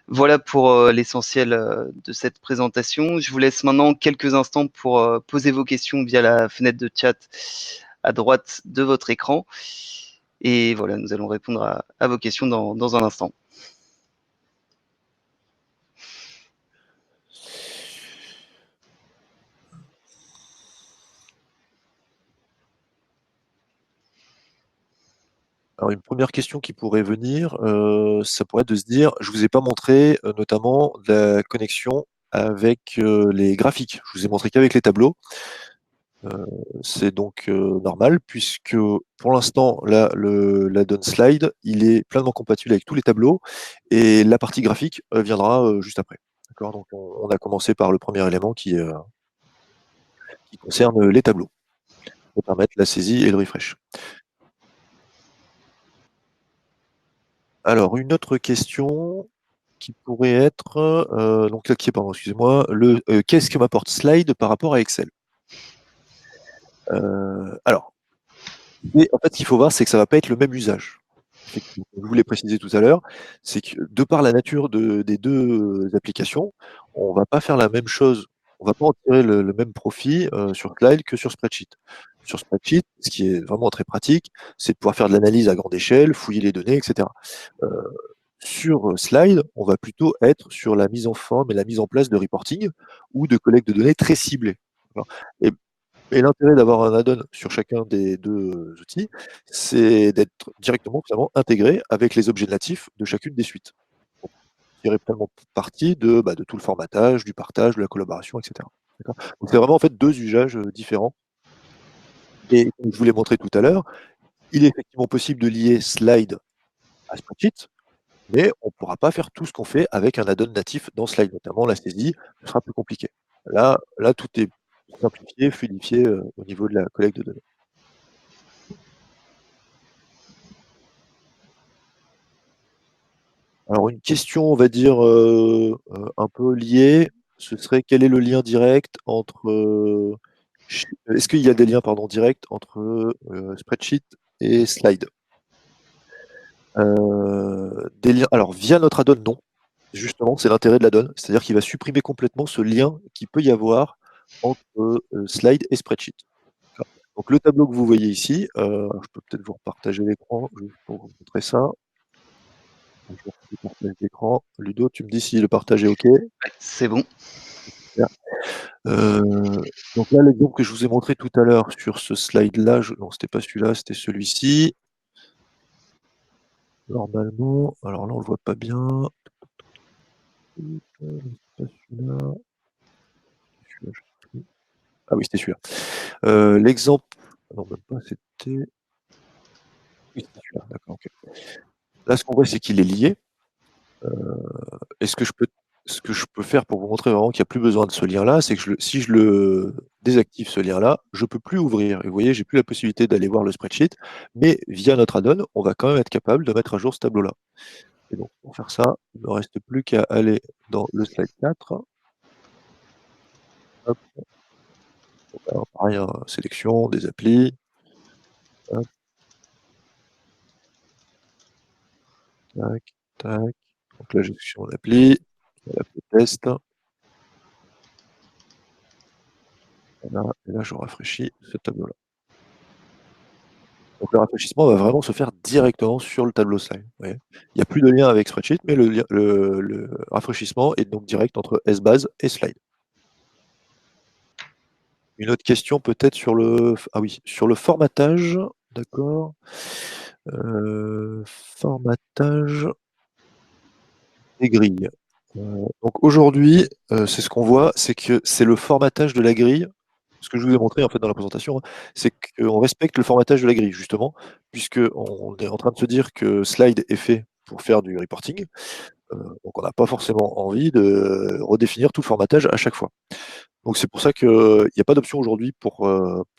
Voilà pour l'essentiel de cette présentation. Je vous laisse maintenant quelques instants pour poser vos questions via la fenêtre de chat à droite de votre écran. Et voilà, nous allons répondre à vos questions dans un instant. Alors, une première question qui pourrait venir, ça pourrait être de se dire, je vous ai pas montré notamment la connexion avec les graphiques. Je vous ai montré qu'avec les tableaux. C'est donc normal puisque pour l'instant, là, l'add-on slide, il est pleinement compatible avec tous les tableaux et la partie graphique viendra juste après. D'accord. Donc on a commencé par le premier élément qui concerne les tableaux pour permettre la saisie et le refresh. Alors, une autre question qui pourrait être, donc là, pardon, excusez-moi, qu'est-ce que m'apporte Slide par rapport à Excel? Alors, en fait, ce qu'il faut voir, c'est que ça va pas être le même usage. Effectivement, je vous l'ai précisé tout à l'heure, c'est que de par la nature des deux applications, on va pas faire la même chose, on va pas en tirer le même profit sur Slide que sur Spreadsheet. Sur Spreadsheet, ce qui est vraiment très pratique, c'est de pouvoir faire de l'analyse à grande échelle, fouiller les données, etc. Sur Slide, on va plutôt être sur la mise en forme et la mise en place de reporting ou de collecte de données très ciblées. Et, et l'intérêt d'avoir un add-on sur chacun des deux outils, c'est d'être directement finalement intégré avec les objets natifs de chacune des suites. Pour tirer pleinement parti de tout le formatage, du partage, de la collaboration, etc. Donc c'est vraiment en fait deux usages différents. Et comme je vous l'ai montré tout à l'heure, il est effectivement possible de lier Slide à Spreadsheet, mais on ne pourra pas faire tout ce qu'on fait avec un add-on natif dans Slide, notamment la saisie, ce sera plus compliqué. Là, tout est simplifié, fluidifié au niveau de la collecte de données. Alors une question, on va dire, un peu liée, ce serait quel est le lien direct entre... Est-ce qu'il y a des liens, pardon, directs entre Spreadsheet et Slide? Des liens, alors via notre add-on, non. Justement, c'est l'intérêt de l'add-on, c'est-à-dire qu'il va supprimer complètement ce lien qu'il peut y avoir entre Slide et Spreadsheet. Donc le tableau que vous voyez ici, je peux peut-être vous repartager l'écran juste pour vous montrer ça. Je vais partager l'écran. Ludo, tu me dis si le partage est OK. C'est bon. Donc là, l'exemple que je vous ai montré tout à l'heure sur ce slide-là, non, c'était pas celui-là, c'était celui-ci. Normalement, alors là, on le voit pas bien. Pas celui-là. Ah oui, c'était celui-là. L'exemple, non, même pas, c'était... Oui, c'était celui-là, d'accord, ok. Là, ce qu'on voit, c'est qu'il est lié. Et ce que je peux faire pour vous montrer vraiment qu'il n'y a plus besoin de ce lien-là, c'est que si je le désactive ce lien-là, je ne peux plus ouvrir. Et vous voyez, j'ai plus la possibilité d'aller voir le spreadsheet, mais via notre add-on, on va quand même être capable de mettre à jour ce tableau-là. Et donc, pour faire ça, il ne me reste plus qu'à aller dans le slide 4. Hop. Alors, pareil, hein, sélection des applis. Hop. Tac, tac. Donc la gestion d'appli, l'appli test. Voilà, et là, je rafraîchis ce tableau-là. Donc le rafraîchissement va vraiment se faire directement sur le tableau slide. Il n'y a plus de lien avec Spreadsheet, mais le rafraîchissement est donc direct entre SBase et slide. Une autre question peut-être sur sur le formatage, d'accord. Formatage des grilles. Donc aujourd'hui, c'est ce qu'on voit, c'est que c'est le formatage de la grille. Ce que je vous ai montré en fait dans la présentation, hein, c'est qu'on respecte le formatage de la grille, justement, puisqu'on est en train de se dire que Slide est fait pour faire du reporting. Donc on n'a pas forcément envie de redéfinir tout le formatage à chaque fois. Donc c'est pour ça qu'il n'y a pas d'option aujourd'hui pour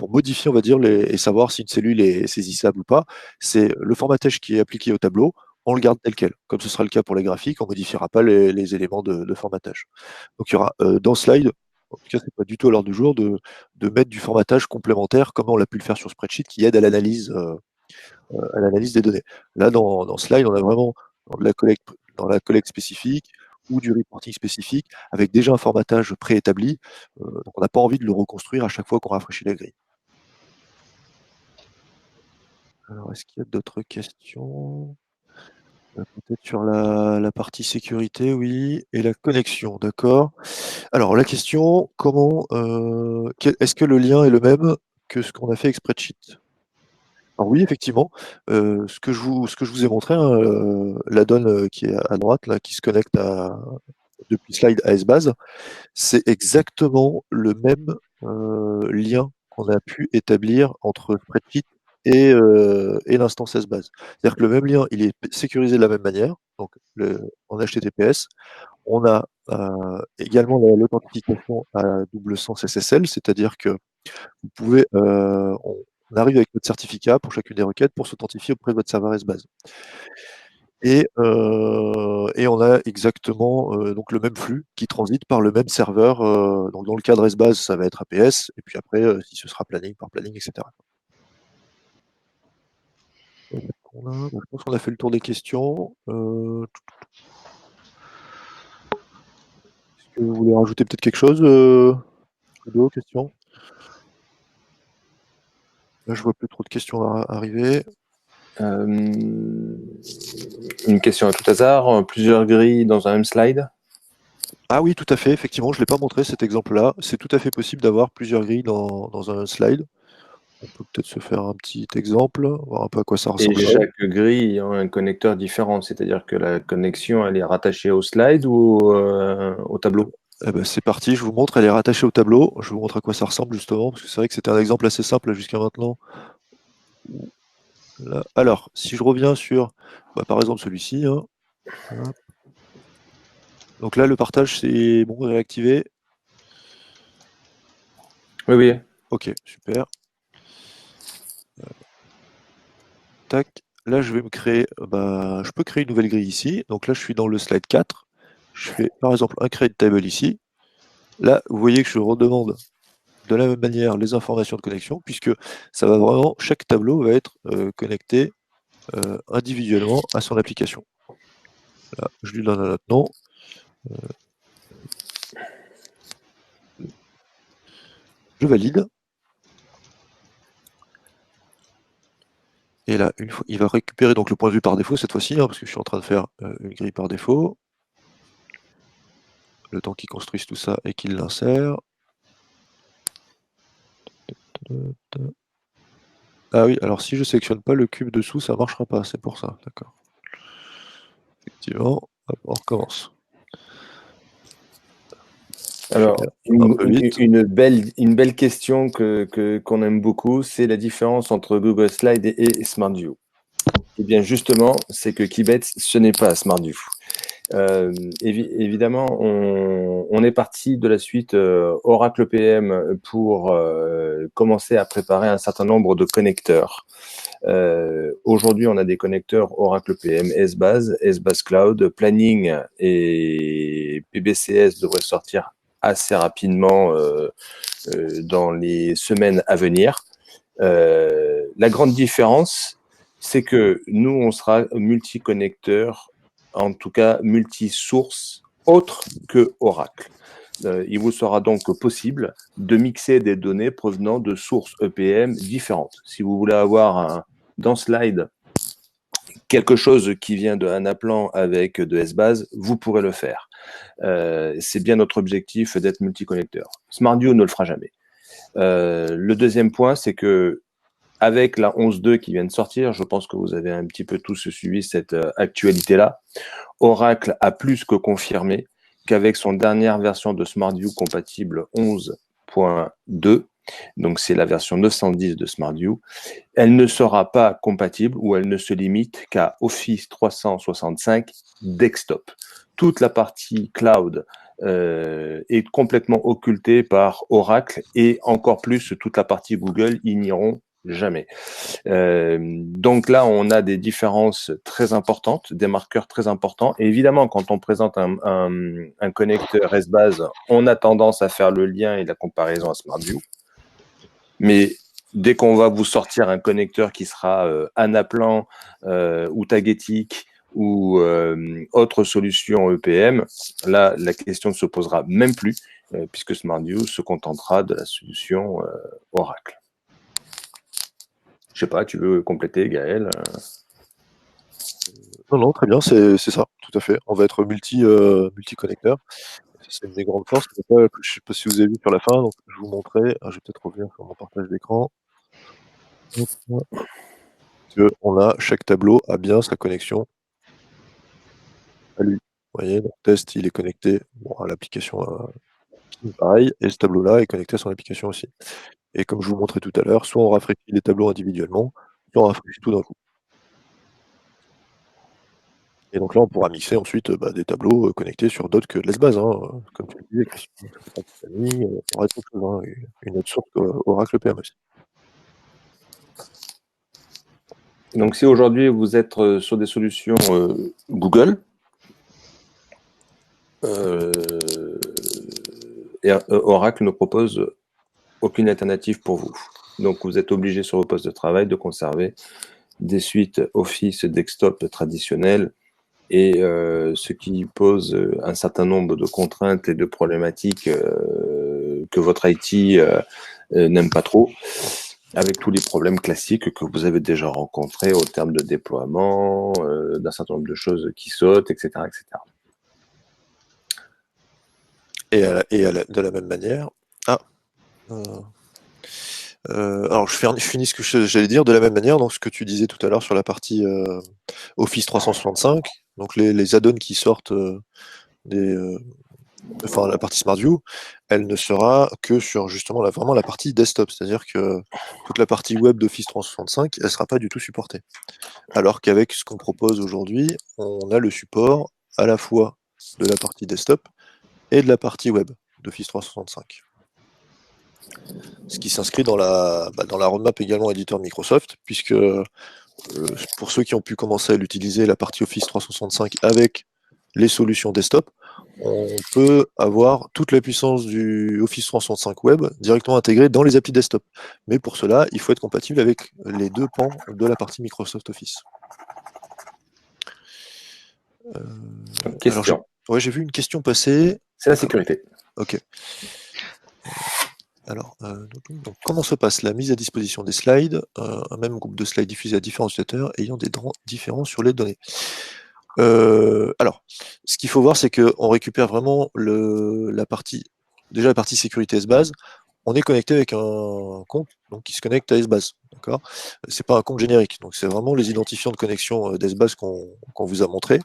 modifier, on va dire, et savoir si une cellule est saisissable ou pas. C'est le formatage qui est appliqué au tableau, on le garde tel quel. Comme ce sera le cas pour les graphiques, on ne modifiera pas les éléments de formatage. Donc il y aura dans Slide, en tout cas c'est pas du tout à l'ordre du jour, de mettre du formatage complémentaire comme on l'a pu le faire sur Spreadsheet qui aide à l'analyse des données. Là dans Slide, on a vraiment dans la collecte spécifique, ou du reporting spécifique avec déjà un formatage préétabli. Donc on n'a pas envie de le reconstruire à chaque fois qu'on rafraîchit la grille. Alors, est-ce qu'il y a d'autres questions? Peut-être sur la partie sécurité, oui, et la connexion, d'accord. Alors, la question, est-ce que le lien est le même que ce qu'on a fait avec Spreadsheet? Alors oui, effectivement, ce que je vous ai montré, hein, la donne qui est à droite, là, qui se connecte depuis Slide à SBase, c'est exactement le même lien qu'on a pu établir entre Spreadsheet et l'instance SBase. C'est-à-dire que le même lien, il est sécurisé de la même manière, donc en HTTPS. On a également l'authentification à double sens SSL, c'est-à-dire que vous pouvez, on arrive avec notre certificat pour chacune des requêtes pour s'authentifier auprès de votre serveur SBase. Et on a exactement donc le même flux qui transite par le même serveur. Donc dans le cadre SBase, ça va être APS, et puis après, si ce sera planning par planning, etc. Je pense qu'on a fait le tour des questions. Est-ce que vous voulez rajouter peut-être quelque chose, Ludo, questions? Là, je vois plus trop de questions arriver. Une question à tout hasard, plusieurs grilles dans un même slide? Ah oui, tout à fait, effectivement, je ne l'ai pas montré cet exemple-là. C'est tout à fait possible d'avoir plusieurs grilles dans un slide. On peut peut-être se faire un petit exemple, voir un peu à quoi ça Et ressemblerait. chaque grille a un connecteur différent, c'est-à-dire que la connexion, elle est rattachée au slide ou au tableau? Eh ben, c'est parti, je vous montre, elle est rattachée au tableau. Je vous montre à quoi ça ressemble justement, parce que c'est vrai que c'était un exemple assez simple jusqu'à maintenant. Là. Alors, si je reviens sur, par exemple, celui-ci, hein. Donc là, le partage, c'est bon, réactivé. Oui, oui. Ok, super. Tac. Là, je vais me créer, je peux créer une nouvelle grille ici. Donc là, je suis dans le slide 4. Je fais par exemple un create table ici. Là, vous voyez que je redemande de la même manière les informations de connexion, puisque ça va vraiment, chaque tableau va être connecté individuellement à son application. Là, je lui donne un autre nom. Je valide. Et là, une fois, il va récupérer donc le point de vue par défaut cette fois-ci, hein, parce que je suis en train de faire une grille par défaut. Le temps qu'il construise tout ça et qu'il l'insère. Ah oui, alors si je sélectionne pas le cube dessous, ça marchera pas, c'est pour ça, d'accord. Effectivement, hop, on recommence. Alors, une belle question qu'on aime beaucoup, c'est la différence entre Google Slide et SmartView. Eh bien, justement, c'est que Keybase, ce n'est pas SmartView. Évidemment, on est parti de la suite Oracle PM pour commencer à préparer un certain nombre de connecteurs. Aujourd'hui, on a des connecteurs Oracle PM, SBase, SBase Cloud, Planning et PBCS devraient sortir assez rapidement dans les semaines à venir. La grande différence, c'est que nous, on sera multi-connecteur, en tout cas multi-source, autre que Oracle. Il vous sera donc possible de mixer des données provenant de sources EPM différentes. Si vous voulez avoir dans Slide quelque chose qui vient de Anaplan avec de SBase, vous pourrez le faire. C'est bien notre objectif d'être multi-connecteur. SmartView ne le fera jamais. Le deuxième point, c'est que avec la 11.2 qui vient de sortir, je pense que vous avez un petit peu tous suivi cette actualité-là. Oracle a plus que confirmé qu'avec son dernière version de SmartView compatible 11.2, donc c'est la version 910 de SmartView, elle ne sera pas compatible ou elle ne se limite qu'à Office 365 Desktop. Toute la partie cloud est complètement occultée par Oracle et encore plus toute la partie Google, ils n'iront jamais. Donc là, on a des différences très importantes, des marqueurs très importants. Et évidemment, quand on présente un connecteur SBase, on a tendance à faire le lien et la comparaison à SmartView. Mais dès qu'on va vous sortir un connecteur qui sera Anaplan ou Tagetic ou autre solution EPM, là, la question ne se posera même plus, puisque SmartView se contentera de la solution Oracle. Je sais pas, tu veux compléter, Gaël? Non, très bien, c'est ça, tout à fait. On va être multi-connecteur. C'est une des grandes forces. Je ne sais pas si vous avez vu sur la fin, donc je vous montrais. Je vais peut-être revenir sur mon partage d'écran. Chaque tableau a bien sa connexion à lui. Vous voyez, le test, il est connecté à l'application pareil, et ce tableau-là est connecté à son application aussi. Et comme je vous montrais tout à l'heure, soit on rafraîchit les tableaux individuellement, soit on rafraîchit tout d'un coup. Et donc là, on pourra mixer ensuite des tableaux connectés sur d'autres que l'Esbase, comme tu le disais, Christian, il y aura autre chose, une autre source Oracle PM aussi. Donc, si aujourd'hui vous êtes sur des solutions Google, Oracle ne propose aucune alternative pour vous. Donc, vous êtes obligé sur vos postes de travail de conserver des suites Office desktop traditionnelles, et ce qui pose un certain nombre de contraintes et de problématiques que votre IT n'aime pas trop, avec tous les problèmes classiques que vous avez déjà rencontrés au terme de déploiement, d'un certain nombre de choses qui sautent, etc. etc. De la même manière... alors, je finis ce que j'allais dire de la même manière, donc ce que tu disais tout à l'heure sur la partie Office 365, donc les add-ons qui sortent la partie SmartView, elle ne sera que sur justement vraiment la partie desktop, c'est-à-dire que toute la partie web d'Office 365, elle ne sera pas du tout supportée. Alors qu'avec ce qu'on propose aujourd'hui, on a le support à la fois de la partie desktop et de la partie web d'Office 365. Ce qui s'inscrit dans la roadmap également éditeur de Microsoft, puisque pour ceux qui ont pu commencer à l'utiliser, la partie Office 365 avec les solutions desktop, on peut avoir toute la puissance du Office 365 web directement intégrée dans les applis desktop. Mais pour cela, il faut être compatible avec les deux pans de la partie Microsoft Office. Question. J'ai vu une question passer. C'est la sécurité. Ok. Alors, donc, comment se passe la mise à disposition des slides, un même groupe de slides diffusés à différents utilisateurs ayant des droits différents sur les données? Alors, ce qu'il faut voir, c'est qu'on récupère vraiment la partie sécurité SBase. On est connecté avec un compte qui se connecte à SBase. D'accord ? C'est pas un compte générique. Donc, c'est vraiment les identifiants de connexion d'SBase qu'on vous a montré.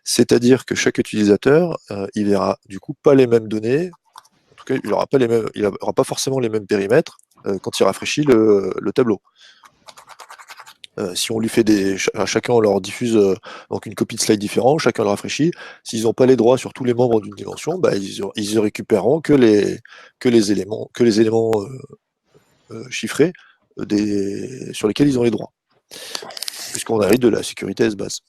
C'est-à-dire que chaque utilisateur, il verra du coup pas les mêmes données. En tout cas, il n'aura pas forcément les mêmes périmètres quand il rafraîchit le tableau. Si on lui fait à chacun on leur diffuse donc une copie de slide différente, chacun le rafraîchit. S'ils n'ont pas les droits sur tous les membres d'une dimension, ils récupéreront que les éléments chiffrés sur lesquels ils ont les droits, puisqu'on hérite de la sécurité SBase.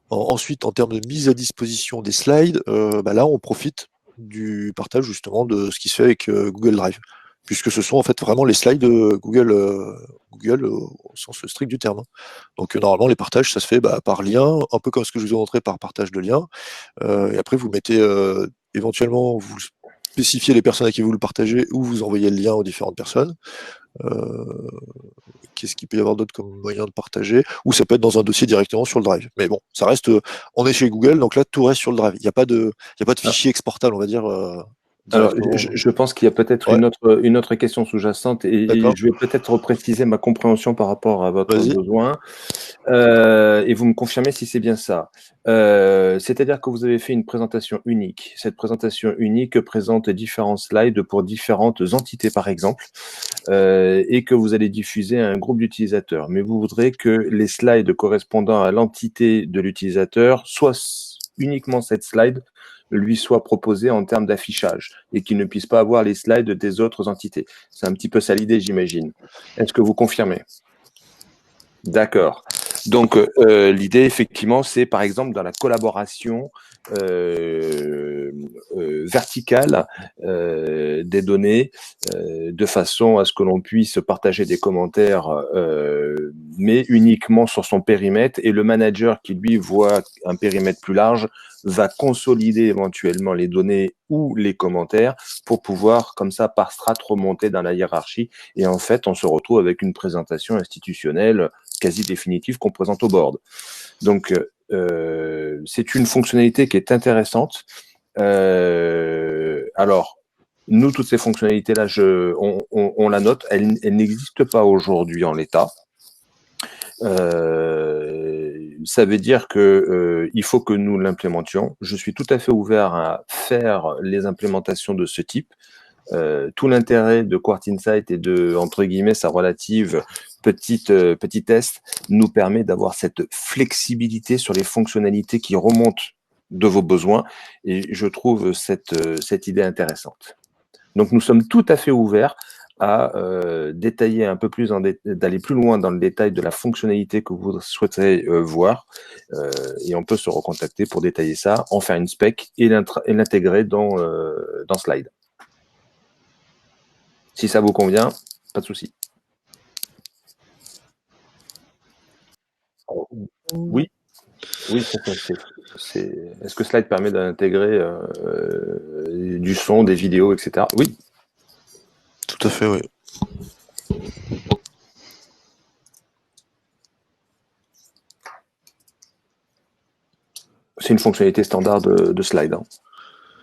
Ensuite, en termes de mise à disposition des slides, là on profite du partage justement de ce qui se fait avec Google Drive, puisque ce sont en fait vraiment les slides de Google au sens strict du terme. Donc normalement les partages ça se fait par lien, un peu comme ce que je vous ai montré par partage de liens, et après vous mettez éventuellement, vous spécifiez les personnes à qui vous le partagez ou vous envoyez le lien aux différentes personnes. Qu'est-ce qu'il peut y avoir d'autre comme moyen de partager? Ou ça peut être dans un dossier directement sur le Drive. Mais bon, ça reste, on est chez Google, donc là tout reste sur le Drive. Il n'y a pas de fichier exportable, on va dire. Alors, je pense qu'il y a peut-être une autre question sous-jacente, et je vais peut-être préciser ma compréhension par rapport à votre besoin, et vous me confirmez si c'est bien ça. C'est-à-dire que vous avez fait une présentation unique. Cette présentation unique présente différents slides pour différentes entités, par exemple, et que vous allez diffuser à un groupe d'utilisateurs. Mais vous voudrez que les slides correspondant à l'entité de l'utilisateur, soit uniquement cette slide, lui soit proposé en termes d'affichage et qu'il ne puisse pas avoir les slides des autres entités. C'est un petit peu ça l'idée, j'imagine. Est-ce que vous confirmez? D'accord. Donc, l'idée, effectivement, c'est, par exemple, dans la collaboration, verticale des données de façon à ce que l'on puisse partager des commentaires, mais uniquement sur son périmètre. Et le manager qui, lui, voit un périmètre plus large va consolider éventuellement les données ou les commentaires pour pouvoir, comme ça, par strat, remonter dans la hiérarchie. Et en fait, on se retrouve avec une présentation institutionnelle quasi définitive qu'on présente au board. Donc, c'est une fonctionnalité qui est intéressante. Alors, nous, toutes ces fonctionnalités-là, on la note. Elles n'existent pas aujourd'hui en l'état. Ça veut dire que il faut que nous l'implémentions. Je suis tout à fait ouvert à faire les implémentations de ce type. Tout l'intérêt de QuartInsight et de, entre guillemets, sa relative petit test nous permet d'avoir cette flexibilité sur les fonctionnalités qui remontent de vos besoins, et je trouve cette idée intéressante. Donc nous sommes tout à fait ouverts à détailler un peu plus, d'aller plus loin dans le détail de la fonctionnalité que vous souhaiterez voir, et on peut se recontacter pour détailler ça, en faire une spec et l'intégrer dans Slide. Si ça vous convient, pas de souci. Oui, est-ce que Slide permet d'intégrer du son, des vidéos, etc. Oui. Tout à fait, oui. C'est une fonctionnalité standard de Slide. Hein.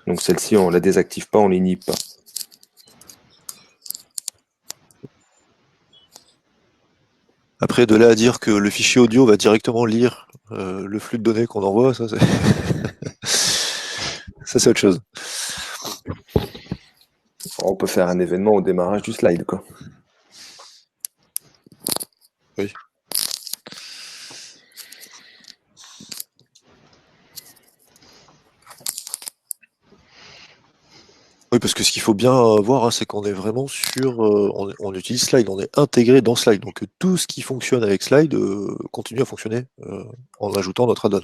Donc celle-ci, on la désactive pas, on l'inhibe pas. Après, de là à dire que le fichier audio va directement lire le flux de données qu'on envoie, ça c'est ça c'est autre chose. On peut faire un événement au démarrage du slide, quoi. Oui. Oui, parce que ce qu'il faut bien voir, hein, c'est qu'on est vraiment sur... on utilise Slide, on est intégré dans Slide. Donc tout ce qui fonctionne avec Slide continue à fonctionner en ajoutant notre add-on.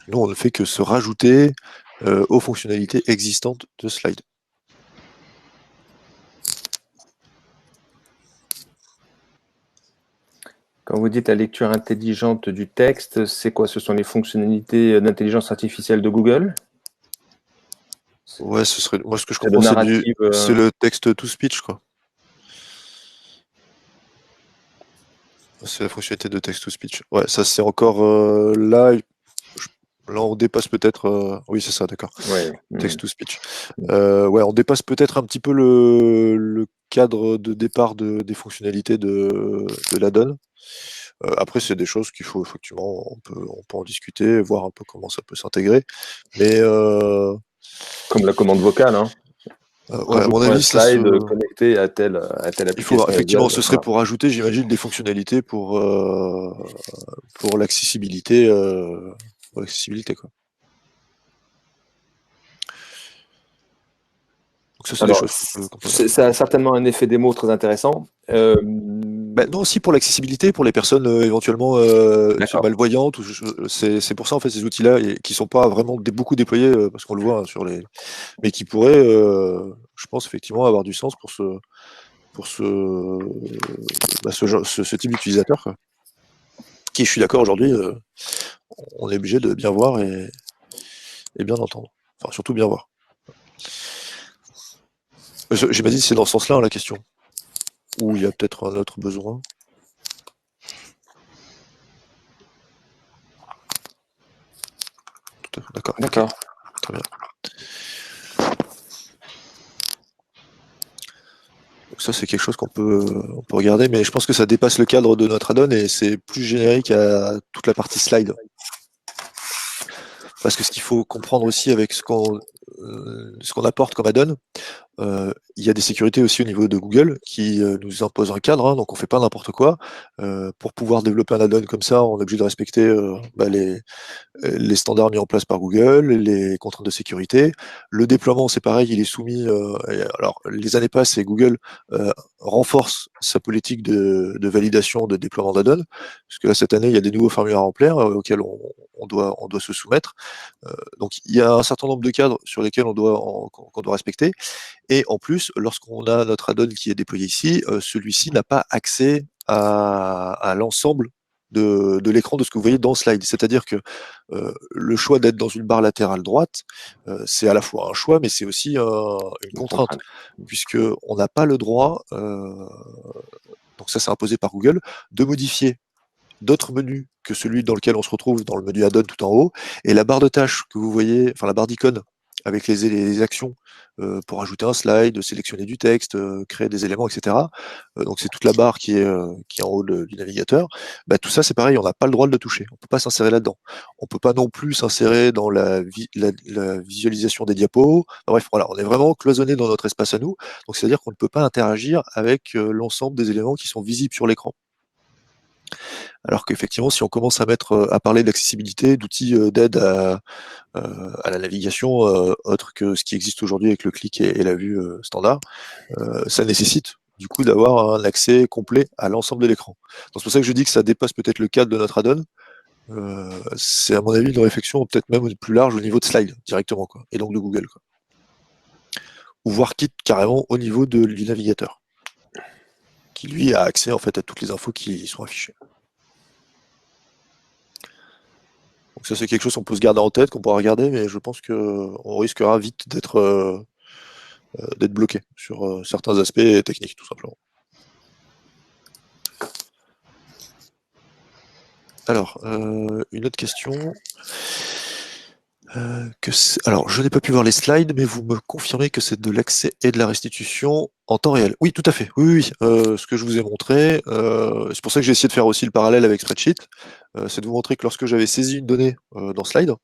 Nous, on ne fait que se rajouter aux fonctionnalités existantes de Slide. Quand vous dites la lecture intelligente du texte, c'est quoi? Ce sont les fonctionnalités d'intelligence artificielle de Google? Ouais, ce serait... Moi, ce que je comprends, c'est le text-to-speech, quoi. C'est la fonctionnalité de text-to-speech. Ouais, ça, c'est encore... là, on dépasse peut-être... Oui, c'est ça, d'accord. Ouais. Text-to-speech. Ouais, on dépasse peut-être un petit peu le cadre de départ des fonctionnalités de l'add-on. Après, c'est des choses qu'il faut effectivement, on peut en discuter, voir un peu comment ça peut s'intégrer. Mais comme la commande vocale, hein. Ouais, à mon avis, slide connecté à telle application. Il faut effectivement, ce serait pour ajouter, j'imagine, des fonctionnalités pour l'accessibilité, quoi. Donc ça, c'est des choses qu'on peut... Ça a certainement un effet démo très intéressant. Non, aussi pour l'accessibilité, pour les personnes éventuellement malvoyantes. C'est pour ça, en fait, ces outils-là, qui sont pas vraiment beaucoup déployés, parce qu'on le voit sur les... Mais qui pourraient, je pense, effectivement, avoir du sens pour ce type d'utilisateur, quoi. Qui, je suis d'accord, aujourd'hui, on est obligé de bien voir et bien entendre. Enfin, surtout bien voir. J'imagine que c'est dans ce sens-là, hein, la question. Ou il y a peut-être un autre besoin. D'accord. D'accord. Très bien. Donc ça, c'est quelque chose on peut regarder, mais je pense que ça dépasse le cadre de notre add-on et c'est plus générique à toute la partie slide. Parce que ce qu'il faut comprendre aussi avec ce qu'on ce qu'on apporte comme add-on. Il y a des sécurités aussi au niveau de Google qui nous imposent un cadre, hein, donc on fait pas n'importe quoi. Pour pouvoir développer un add-on comme ça, on est obligé de respecter les standards mis en place par Google, les contraintes de sécurité. Le déploiement, c'est pareil, il est soumis. Alors, les années passent et Google renforce sa politique de validation de déploiement d'add-on, parce que là, cette année, il y a des nouveaux formulaires à remplir auxquels on doit se soumettre. Donc, il y a un certain nombre de cadres sur lesquels qu'on doit respecter. Et en plus, lorsqu'on a notre add-on qui est déployé ici, celui-ci n'a pas accès à l'ensemble de l'écran de ce que vous voyez dans Slide. C'est-à-dire que le choix d'être dans une barre latérale droite, c'est à la fois un choix, mais c'est aussi une contrainte, puisqu'on n'a pas le droit, donc ça c'est imposé par Google, de modifier d'autres menus que celui dans lequel on se retrouve dans le menu add-on tout en haut, et la barre de tâches que vous voyez, enfin la barre d'icônes avec les actions pour ajouter un slide, sélectionner du texte, créer des éléments, etc. Donc c'est toute la barre qui est en haut du navigateur. Bah, tout ça c'est pareil, on n'a pas le droit de le toucher, on peut pas s'insérer là-dedans. On peut pas non plus s'insérer dans la visualisation des diapos. Enfin, bref, voilà, on est vraiment cloisonné dans notre espace à nous, donc c'est-à-dire qu'on ne peut pas interagir avec l'ensemble des éléments qui sont visibles sur l'écran. Alors qu'effectivement, si on commence à parler d'accessibilité, d'outils d'aide à la navigation, autre que ce qui existe aujourd'hui avec le clic et la vue standard, ça nécessite du coup d'avoir un accès complet à l'ensemble de l'écran. Donc c'est pour ça que je dis que ça dépasse peut-être le cadre de notre add-on. C'est à mon avis une réflexion peut-être même plus large au niveau de Slide directement, quoi, et donc de Google, quoi. Ou voire quitte carrément au niveau du navigateur, qui lui a accès en fait à toutes les infos qui y sont affichées. Donc ça c'est quelque chose qu'on peut se garder en tête, qu'on pourra regarder, mais je pense qu'on risquera vite d'être bloqué sur certains aspects techniques, tout simplement. Alors, une autre question. Alors, je n'ai pas pu voir les slides, mais vous me confirmez que c'est de l'accès et de la restitution en temps réel. Oui, tout à fait. Oui. Ce que je vous ai montré, c'est pour ça que j'ai essayé de faire aussi le parallèle avec Spreadsheet, c'est de vous montrer que lorsque j'avais saisi une donnée dans Slide,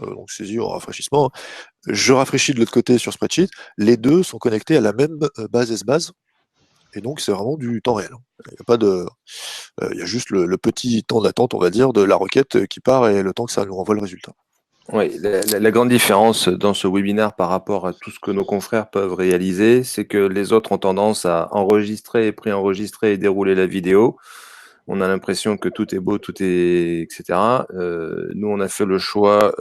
donc saisi au rafraîchissement, je rafraîchis de l'autre côté sur Spreadsheet, les deux sont connectés à la même base SBase, et donc c'est vraiment du temps réel. Il y a juste le petit temps d'attente, on va dire, de la requête qui part et le temps que ça nous renvoie le résultat. Oui, la grande différence dans ce webinaire par rapport à tout ce que nos confrères peuvent réaliser, c'est que les autres ont tendance à enregistrer, préenregistrer et dérouler la vidéo. On a l'impression que tout est beau, tout est, etc. Nous, on a fait le choix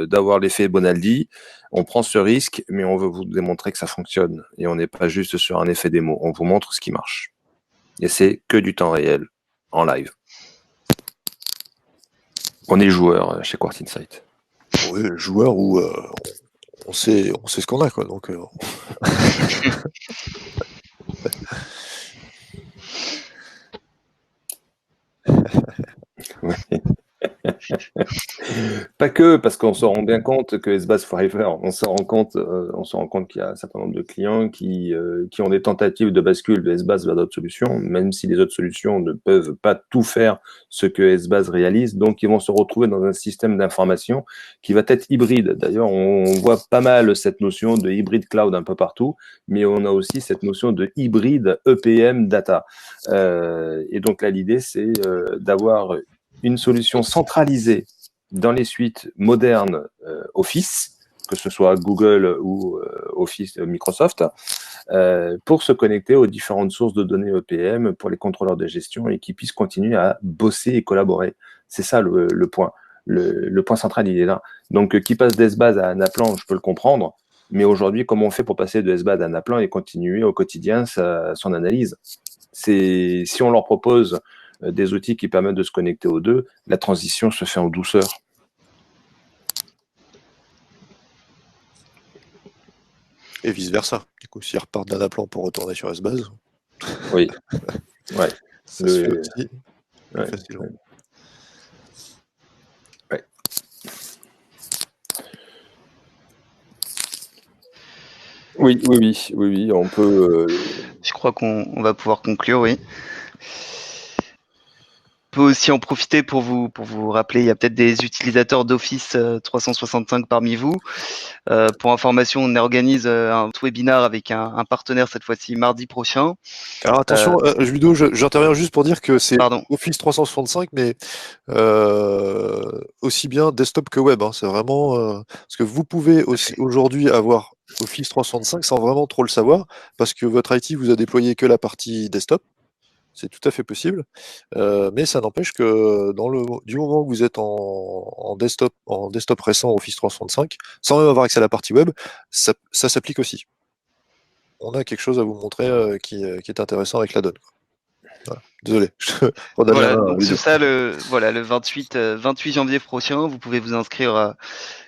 d'avoir l'effet Bonaldi. On prend ce risque, mais on veut vous démontrer que ça fonctionne. Et on n'est pas juste sur un effet démo. On vous montre ce qui marche. Et c'est que du temps réel, en live. On est joueur chez Quartz Insight. Oui, joueur où on sait ce qu'on a, quoi. Donc, Oui. Pas que, parce qu'on se rend bien compte que SBase Forever, on se rend compte qu'il y a un certain nombre de clients qui ont des tentatives de bascule de SBase vers d'autres solutions, même si les autres solutions ne peuvent pas tout faire ce que SBase réalise. Donc, ils vont se retrouver dans un système d'information qui va être hybride. D'ailleurs, on voit pas mal cette notion de hybride cloud un peu partout, mais on a aussi cette notion de hybride EPM data. Et donc là, l'idée, c'est d'avoir une solution centralisée dans les suites modernes Office, que ce soit Google ou Office Microsoft, pour se connecter aux différentes sources de données EPM pour les contrôleurs de gestion et qui puissent continuer à bosser et collaborer. C'est ça le point. Le point central, il est là. Donc, qui passe d'SBase à Anaplan, je peux le comprendre, mais aujourd'hui, comment on fait pour passer de SBase à Anaplan et continuer au quotidien son analyse? Si on leur propose des outils qui permettent de se connecter aux deux, la transition se fait en douceur. et vice-versa. Du coup, s'ils repartent d'Anaplan pour retourner sur SBase, oui. Ouais. ça se fait aussi facilement. Ouais. Oui, on peut. Je crois qu'on va pouvoir conclure, oui. peut aussi en profiter pour vous rappeler, il y a peut-être des utilisateurs d'Office 365 parmi vous. Pour information, on organise un webinaire avec un partenaire cette fois-ci mardi prochain. Alors attention, Ludo, j'interviens juste pour dire que c'est Pardon. Office 365, mais aussi bien desktop que web. Hein. C'est vraiment parce que vous pouvez aussi aujourd'hui avoir Office 365 sans vraiment trop le savoir, parce que votre IT vous a déployé que la partie desktop. C'est tout à fait possible, mais ça n'empêche que du moment où vous êtes en desktop récent Office 365, sans même avoir accès à la partie web, ça s'applique aussi. On a quelque chose à vous montrer qui est intéressant avec la donne. Voilà. Désolé. Voilà, donc c'est ça le 28 janvier prochain. Vous pouvez vous inscrire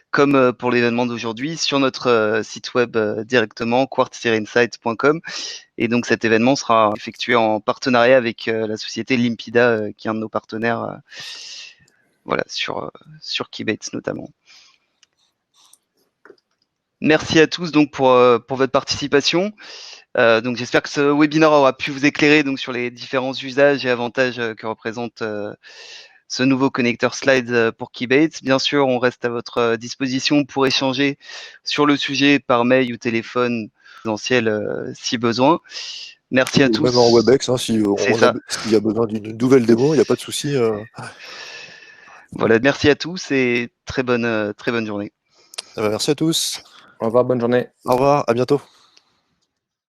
comme pour l'événement d'aujourd'hui sur notre site web directement quartz-insights.com. Et donc cet événement sera effectué en partenariat avec la société Limpida, qui est un de nos partenaires, voilà, sur Keybase notamment. Merci à tous donc pour votre participation. Donc j'espère que ce webinaire aura pu vous éclairer donc sur les différents usages et avantages que représente ce nouveau connecteur Slides pour Keybase. Bien sûr, on reste à votre disposition pour échanger sur le sujet par mail ou téléphone présentiel si besoin. Merci à tous. Même en WebEx, hein, s'il y a besoin d'une nouvelle démo, il n'y a pas de souci. Voilà, merci à tous et très bonne journée. Merci à tous. Au revoir, bonne journée. Au revoir, à bientôt.